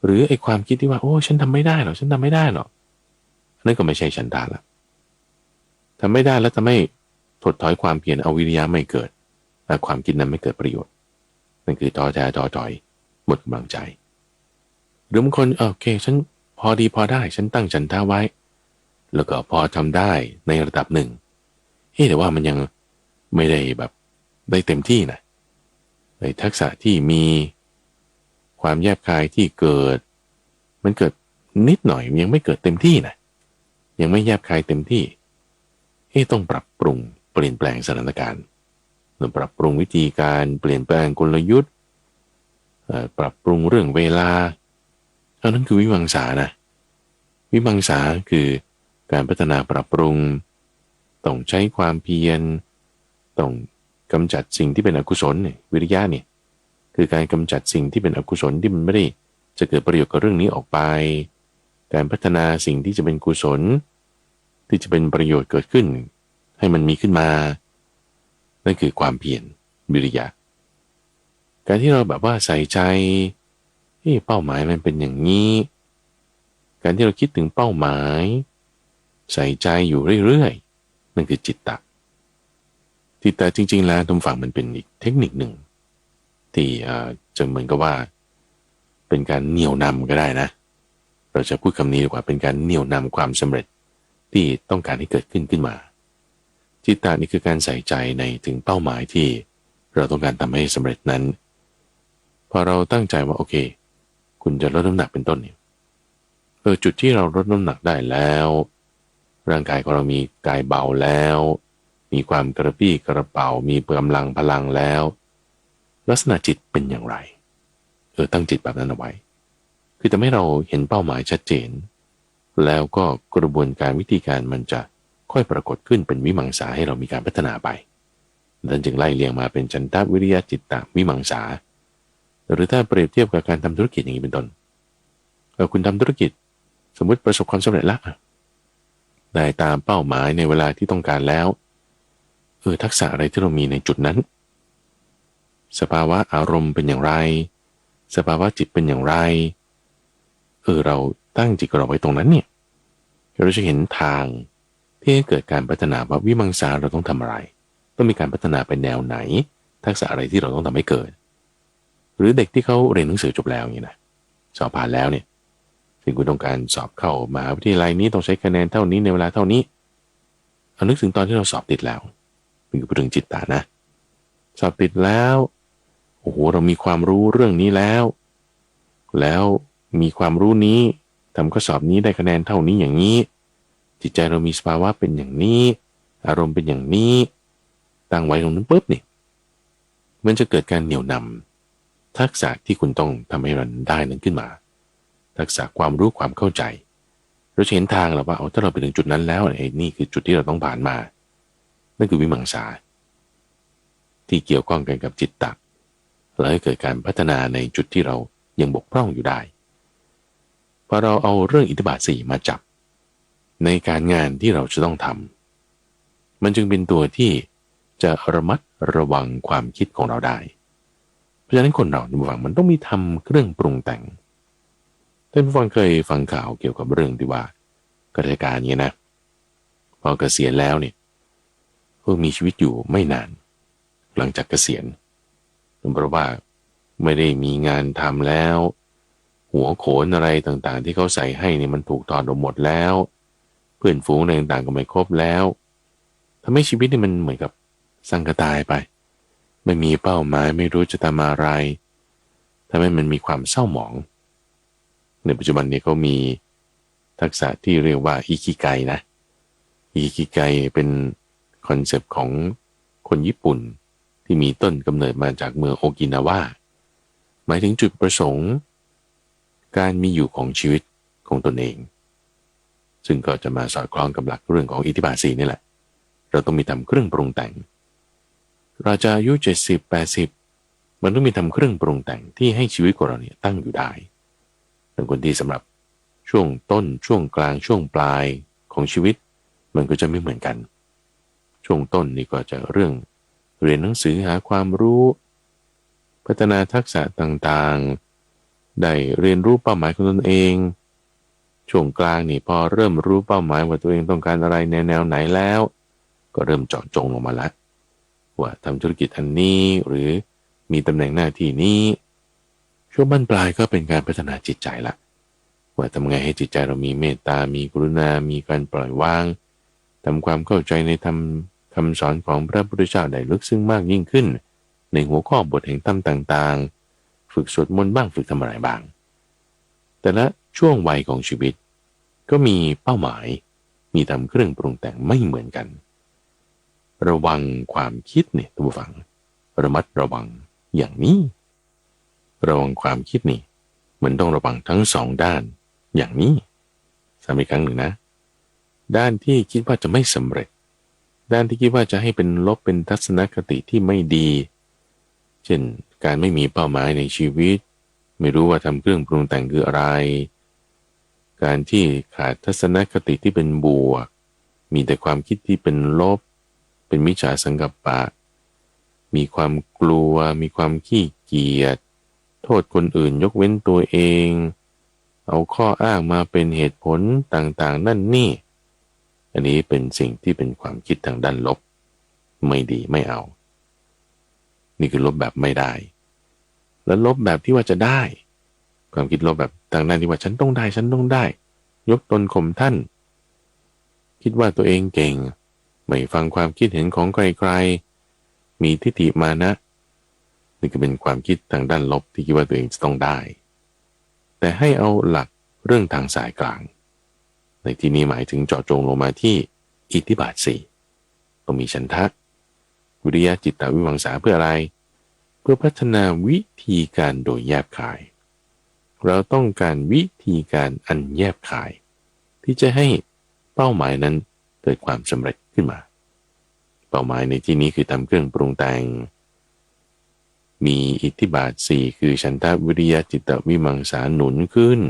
หรือไอ้ความคิดที่ว่าโอ้ฉันทำไม่ได้หรอกฉันทำไม่ได้หรอกนั่นก็ไม่ใช่ฉันทะละทำไม่ได้แล้วทำให้ถดถอยความเพียรเอาวิริยะไม่เกิดและความคิดนั้นไม่เกิดประโยชน์นั่นคือท้อแท้ท้อถอยหมดกำลังใจหรือบางคนโอเคฉันพอดีพอได้ฉันตั้งฉันทะไว้แล้วก็พอทำได้ในระดับหนึ่งแต่ว่ามันยังไม่ได้แบบได้เต็มที่นะในทักษะที่มีความแยบคายที่เกิดมันเกิดนิดหน่อยยังไม่เกิดเต็มที่นะยังไม่แยบคายเต็มที่ต้องปรับปรุงเปลี่ยนแปลงสถานการณ์ปรับปรุงวิธีการเปลี่ยนแปลงกลยุทธ์ปรับปรุงเรื่องเวลาอันนั้นคือวิมังสานะวิมังสาคือการพัฒนาปรับปรุงต้องใช้ความเพียรต้องกำจัดสิ่งที่เป็นอกุศลเนี่ยวิริยะเนี่ยคือการกำจัดสิ่งที่เป็นอกุศลที่มันไม่ได้จะเกิดประโยชน์กับเรื่องนี้ออกไปการพัฒนาสิ่งที่จะเป็นกุศลที่จะเป็นประโยชน์เกิดขึ้นให้มันมีขึ้นมานั่นคือความเพียรวิริยะการที่เราแบบว่าใส่ใจเป้าหมายมันเป็นอย่างนี้การที่เราคิดถึงเป้าหมายใส่ใจอยู่เรื่อยๆนั่นคือจิตตะจิตตะจริงๆแล้วตรงฝั่งมันเป็นอีกเทคนิคหนึ่งที่จะเหมือนกับว่าเป็นการเหนี่ยวนำก็ได้นะเราจะพูดคำนี้ดีกว่าเป็นการเหนี่ยวนำความสำเร็จที่ต้องการให้เกิดขึ้นมาจิตตะนี่คือการใส่ใจในถึงเป้าหมายที่เราต้องการทำให้สำเร็จนั้นพอเราตั้งใจว่าโอเคคุณจะลดน้ำหนักเป็นต้นเนี่ยจุดที่เราลดน้ำหนักได้แล้วร่างกายของเรามีกายเบาแล้วมีความกระปรี้กระเป๋ามีกำลังพลังแล้วลักษณะจิตเป็นอย่างไรตั้งจิตแบบนั้นเอาไว้คือทำให้เราเห็นเป้าหมายชัดเจนแล้วก็กระบวนการวิธีการมันจะค่อยปรากฏขึ้นเป็นวิมังสาให้เรามีการพัฒนาไปนั่นจึงไล่เรียงมาเป็นฉันทะวิริยะจิตตะวิมังสาหรือถ้าเปรียบเทียบกับการทำธุรกิจอย่างนี้เป็นต้นคุณทำธุรกิจสมมุติประสบความสำเร็จแล้วได้ตามเป้าหมายในเวลาที่ต้องการแล้วทักษะอะไรที่เรามีในจุดนั้นสภาวะอารมณ์เป็นอย่างไรสภาวะจิตเป็นอย่างไรเราตั้งจิตเราไว้ตรงนั้นเนี่ยเราจะเห็นทางที่ให้เกิดการพัฒนาว่าวิมังสาเราต้องทำอะไรต้องมีการพัฒนาไปแนวไหนทักษะอะไรที่เราต้องทำให้เกิดหรือเด็กที่เขาเรียนหนังสือจบแล้วอย่างนี้นะสอบผ่านแล้วเนี่ยถึงคุณต้องการสอบเข้ามหาวิทยาลัยนี้ต้องใช้คะแนนเท่านี้ในเวลาเท่านี้เอานึกถึงตอนที่เราสอบติดแล้วเป็นเรื่องจิตตานะสอบติดแล้วโอ้โหเรามีความรู้เรื่องนี้แล้วมีความรู้นี้ทำข้อสอบนี้ได้คะแนนเท่านี้อย่างนี้จิตใจเรามีสภาวะเป็นอย่างนี้อารมณ์เป็นอย่างนี้ตั้งไว้ตรงนั้นปุ๊บนี่มันจะเกิดการเหนี่ยวนำทักษะที่คุณต้องทำให้มันได้นั้นขึ้นมาทักษะความรู้ความเข้าใจเราเห็นทางแล้วว่าถ้าเราไปถึงจุดนั้นแล้วนี่คือจุดที่เราต้องผ่านมานั่นคือวิมังสาที่เกี่ยวข้องกันกับจิตตะแล้วให้เกิดการพัฒนาในจุดที่เรายังบกพร่องอยู่ได้พอเราเอาเรื่องอิทธิบาท4มาจับในการงานที่เราจะต้องทำมันจึงเป็นตัวที่จะระมัดระวังความคิดของเราได้เพราะฉะนั้นคนเราในบางฝั่งมันต้องมีทำเครื่องปรุงแต่งท่านผู้ฟังเคยฟังข่าวเกี่ยวกับเรื่องที่ว่าข้าราชการเนี่ยนะพอเกษียณแล้วเนี่ยมีชีวิตอยู่ไม่นาน หลังจากเกษียณเพราะว่าไม่ได้มีงานทำแล้ว หัวโขนอะไรต่างๆที่เขาใส่ให้นี่มันถูกถอดออกหมดแล้วเพื่อนฝูงอะไรต่างๆก็ไม่ครบแล้วทำให้ชีวิตนี่มันเหมือนกับสังกตายไปไม่มีเป้าหมายไม่รู้จะทำอะไรทำให้มันมีความเศร้าหมองในปัจจุบันนี้เขามีทักษะที่เรียกว่าอิคิไกนะอิคิไกเป็นคอนเซปต์ของคนญี่ปุ่นที่มีต้นกำเนิดมาจากเมืองโอกินาวาหมายถึงจุดประสงค์การมีอยู่ของชีวิตของตนเองซึ่งก็จะมาสอดคล้องกับหลักเรื่องของอิทธิบาท4นี่แหละเราต้องมีทำเครื่องปรุงแต่งเราจะอายุ70-80มันต้องมีทำเครื่องปรุงแต่งที่ให้ชีวิตของเราเนี่ยตั้งอยู่ได้เป็นคนที่สำหรับช่วงต้นช่วงกลางช่วงปลายของชีวิตมันก็จะไม่เหมือนกันช่วงต้นนี่ก็จะเรื่องเรียนหนังสือหาความรู้พัฒนาทักษะต่างๆได้เรียนรู้เป้าหมายของตนเองช่วงกลางนี่พอเริ่มรู้เป้าหมายว่าตัวเองต้องการอะไรในแนวไหนแล้วก็เริ่มเจาะจงลงมาละว่าทำธุรกิจอันนี้หรือมีตำแหน่งหน้าที่นี้ช่วงบั้นปลายก็เป็นการพัฒนาจิตใจละว่าทำไงให้จิตใจเรามีเมตตามีกรุณามีการปล่อยวางทำความเข้าใจในธรรมคำสอนของพระพุทธเจ้าได้ลึกซึ้งมากยิ่งขึ้นในหัวข้อบทแห่งธรรมต่างๆฝึกสวดมนต์บ้างฝึกทำอะไรบ้างแต่ละช่วงวัยของชีวิตก็มีเป้าหมายมีทำเครื่องปรุงแต่งไม่เหมือนกันระวังความคิดเนี่ยท่านผู้ฟังระมัดระวังอย่างนี้ระวังความคิดนี่มันต้องระวังทั้งสองด้านอย่างนี้ซ้ำอีกครั้งหนึ่งนะด้านที่คิดว่าจะไม่สำเร็จด้านที่คิดว่าจะให้เป็นลบเป็นทัศนคติที่ไม่ดีเช่นการไม่มีเป้าหมายในชีวิตไม่รู้ว่าทำเครื่องปรุงแต่งคืออะไรการที่ขาดทัศนคติที่เป็นบวกมีแต่ความคิดที่เป็นลบเป็นมิจฉาสังกัปปะมีความกลัวมีความขี้เกียจโทษคนอื่นยกเว้นตัวเองเอาข้ออ้างมาเป็นเหตุผลต่างๆนั่นนี่อันนี้เป็นสิ่งที่เป็นความคิดทางด้านลบไม่ดีไม่เอานี่คือลบแบบไม่ได้แล้วลบแบบที่ว่าจะได้ความคิดลบแบบทางด้านที่ว่าฉันต้องได้ฉันต้องได้ยกตนข่มท่านคิดว่าตัวเองเก่งไม่ฟังความคิดเห็นของใครๆมีทิฏฐิมานะนี่ก็เป็นความคิดทางด้านลบที่คิดว่าตัวเองจะต้องได้แต่ให้เอาหลักเรื่องทางสายกลางในที่นี้หมายถึงเจาะจงลงมาที่อิทธิบาท4ต้องมีฉันทะวิริยะจิตตวิมังสาเพื่ออะไรเพื่อพัฒนาวิธีการโดยแยบคายเราต้องการวิธีการอันแยบคายที่จะให้เป้าหมายนั้นเกิดความสำเร็จขึ้นมาเป้าหมายในที่นี้คือทำเครื่องปรุงแต่งมีอิทธิบาท4คือฉันทะวิริยะจิตตวิมังสาหนุนขึ้น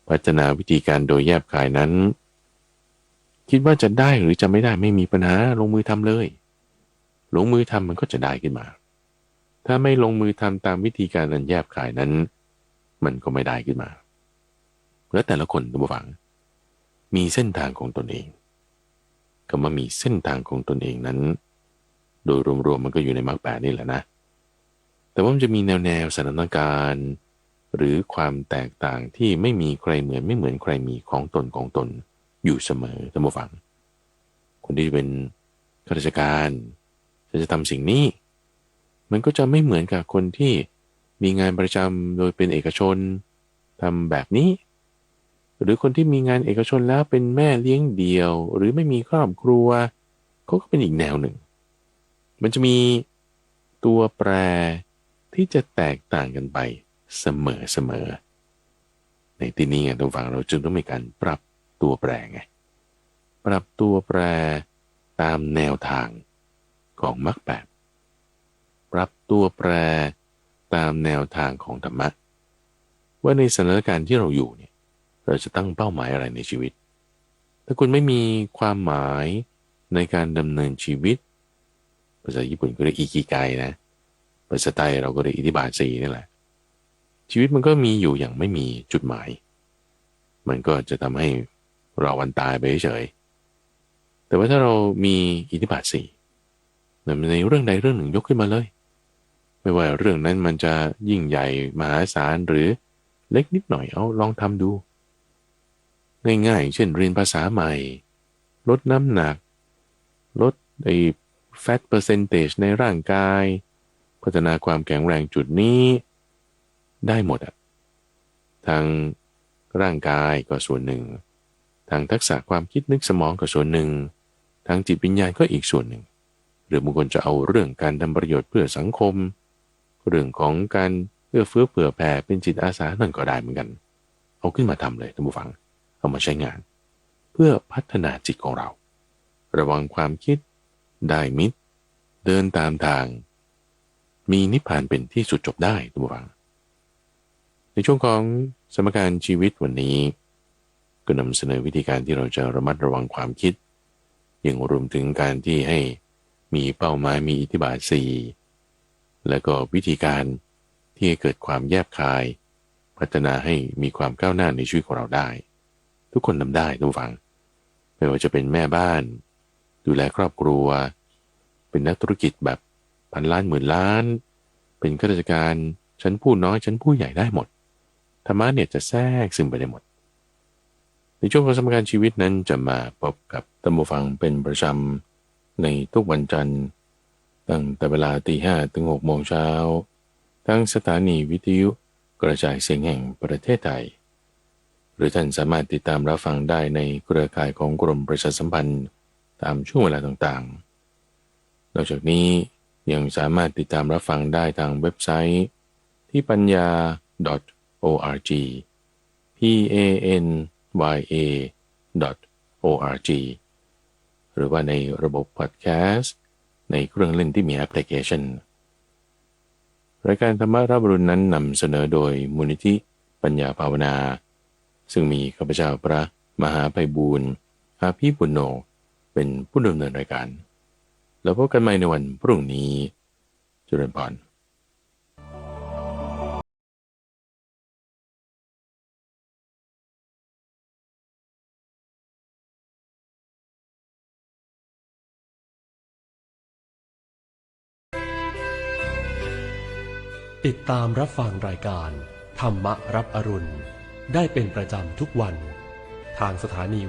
พัฒนาวิธีการโดยแยบคายนั้นคิดว่าจะได้หรือจะไม่ได้ไม่มีปัญหาลงมือทำเลยลงมือทำมันก็จะได้ขึ้นมาถ้าไม่ลงมือทำตามวิธีการอันแยบคายนั้นมันก็ไม่ได้ขึ้นมาแล้วแต่ละคนท่านผู้ฟังมีเส้นทางของตนเองคำว่ามีเส้นทางของตนเองนั้นโดยรวมๆมันก็อยู่ในมรรค8นี่แหละนะแต่ว่ามันจะมีแนวสถานการณ์หรือความแตกต่างที่ไม่มีใครเหมือนไม่เหมือนใครมีของตนอยู่เสมอท่านผู้ฟังคนที่เป็นข้าราชการจะทำสิ่งนี้มันก็จะไม่เหมือนกับคนที่มีงานประจำโดยเป็นเอกชนทำแบบนี้หรือคนที่มีงานเอกชนแล้วเป็นแม่เลี้ยงเดี่ยวหรือไม่มีครอบครัวเขาก็เป็นอีกแนวหนึ่งมันจะมีตัวแปรที่จะแตกต่างกันไปเสมอในที่นี้ท่านผู้ฟังเราจึงต้องมีการปรับตัวแปรไงปรับตัวแปรตามแนวทางของมรรคแปดปรับตัวแปรตามแนวทางของธรรมะว่าในสถานการณ์ที่เราอยู่เนี่ยเราจะตั้งเป้าหมายอะไรในชีวิตถ้าคุณไม่มีความหมายในการดำเนินชีวิตภาษาญี่ปุ่นก็เรียกอิคิไกนะภาษาไทยเราก็เรียกอิทธิบาท4นี่แหละชีวิตมันก็มีอยู่อย่างไม่มีจุดหมายมันก็จะทำให้เราวันตายไปเฉยแต่ว่าถ้าเรามีอิทธิบาท ในเรื่องใดเรื่องหนึ่งยกขึ้นมาเลย ไม่ว่าเรื่องนั้นมันจะยิ่งใหญ่มหาศาลหรือเล็กนิดหน่อยเอาลองทำดูง่ายๆเช่นเรียนภาษาใหม่ลดน้ำหนักลดfat percentage ในร่างกายพัฒนาความแข็งแรงจุดนี้ได้หมดอะทางร่างกายก็ส่วนหนึ่งทางทักษะความคิดนึกสมองก็ส่วนหนึ่งทางจิตวิญญาณก็อีกส่วนหนึ่งหรือบางคนจะเอาเรื่องการทำประโยชน์เพื่อสังคมเรื่องของการเอื้อเฟื้อเผื่อแผ่เป็นจิตอาสานั่นก็ได้เหมือนกันเอาขึ้นมาทำเลยท่านผู้ฟังเอามาใช้งานเพื่อพัฒนาจิตของเราระวังความคิดได้มิตรเดินตามทางมีนิพพานเป็นที่สุดจบได้ท่านผู้ฟังในช่วงของสมการชีวิตวันนี้ก็นำเสนอวิธีการที่เราจะระมัดระวังความคิดยังรวมถึงการที่ให้มีเป้าหมายมีอิทธิบาท4และก็วิธีการที่ให้เกิดความแยบคายพัฒนาให้มีความก้าวหน้าในชีวิตของเราได้ทุกคนทำได้ท่านผู้ฟังไม่ว่าจะเป็นแม่บ้านดูแลครอบครัวเป็นนักธุรกิจแบบพันล้านหมื่นล้านเป็นข้าราชการชั้นผู้น้อยชั้นผู้ใหญ่ได้หมดธรรมะเนี่ยจะแทรกซึมไปได้หมดในช่วงของสมการชีวิตนั้นจะมาพบกับท่านผู้ฟังเป็นประจำในทุกวันจันทร์ตั้งแต่เวลา 5:00 ถึง 6:00 น.ทั้งสถานีวิทยุกระจายเสียงแห่งประเทศไทยหรือท่านสามารถติดตามรับฟังได้ในเครือข่ายของกรมประชาสัมพันธ์ตามช่วงเวลาต่างๆนอกจากนี้ยังสามารถติดตามรับฟังได้ทางเว็บไซต์ที่ปัญญา .org panya.org หรือว่าในระบบพอดแคสต์ในเครื่องเล่นที่มีแอปพลิเคชันรายการธรรมะรับอรุณนั้นนำเสนอโดยมูลนิธิปัญญาภาวนาซึ่งมีข้าพเจ้าพระมหาไพบูลย์อาภีปุณโญเป็นผู้ดำเนินรายการแล้วพบกันใหม่ในวันพรุ่งนี้เจริญพรติดตามรับฟังรายการธรรมรับอรุณได้เป็นประจำทุกวันทางสถานี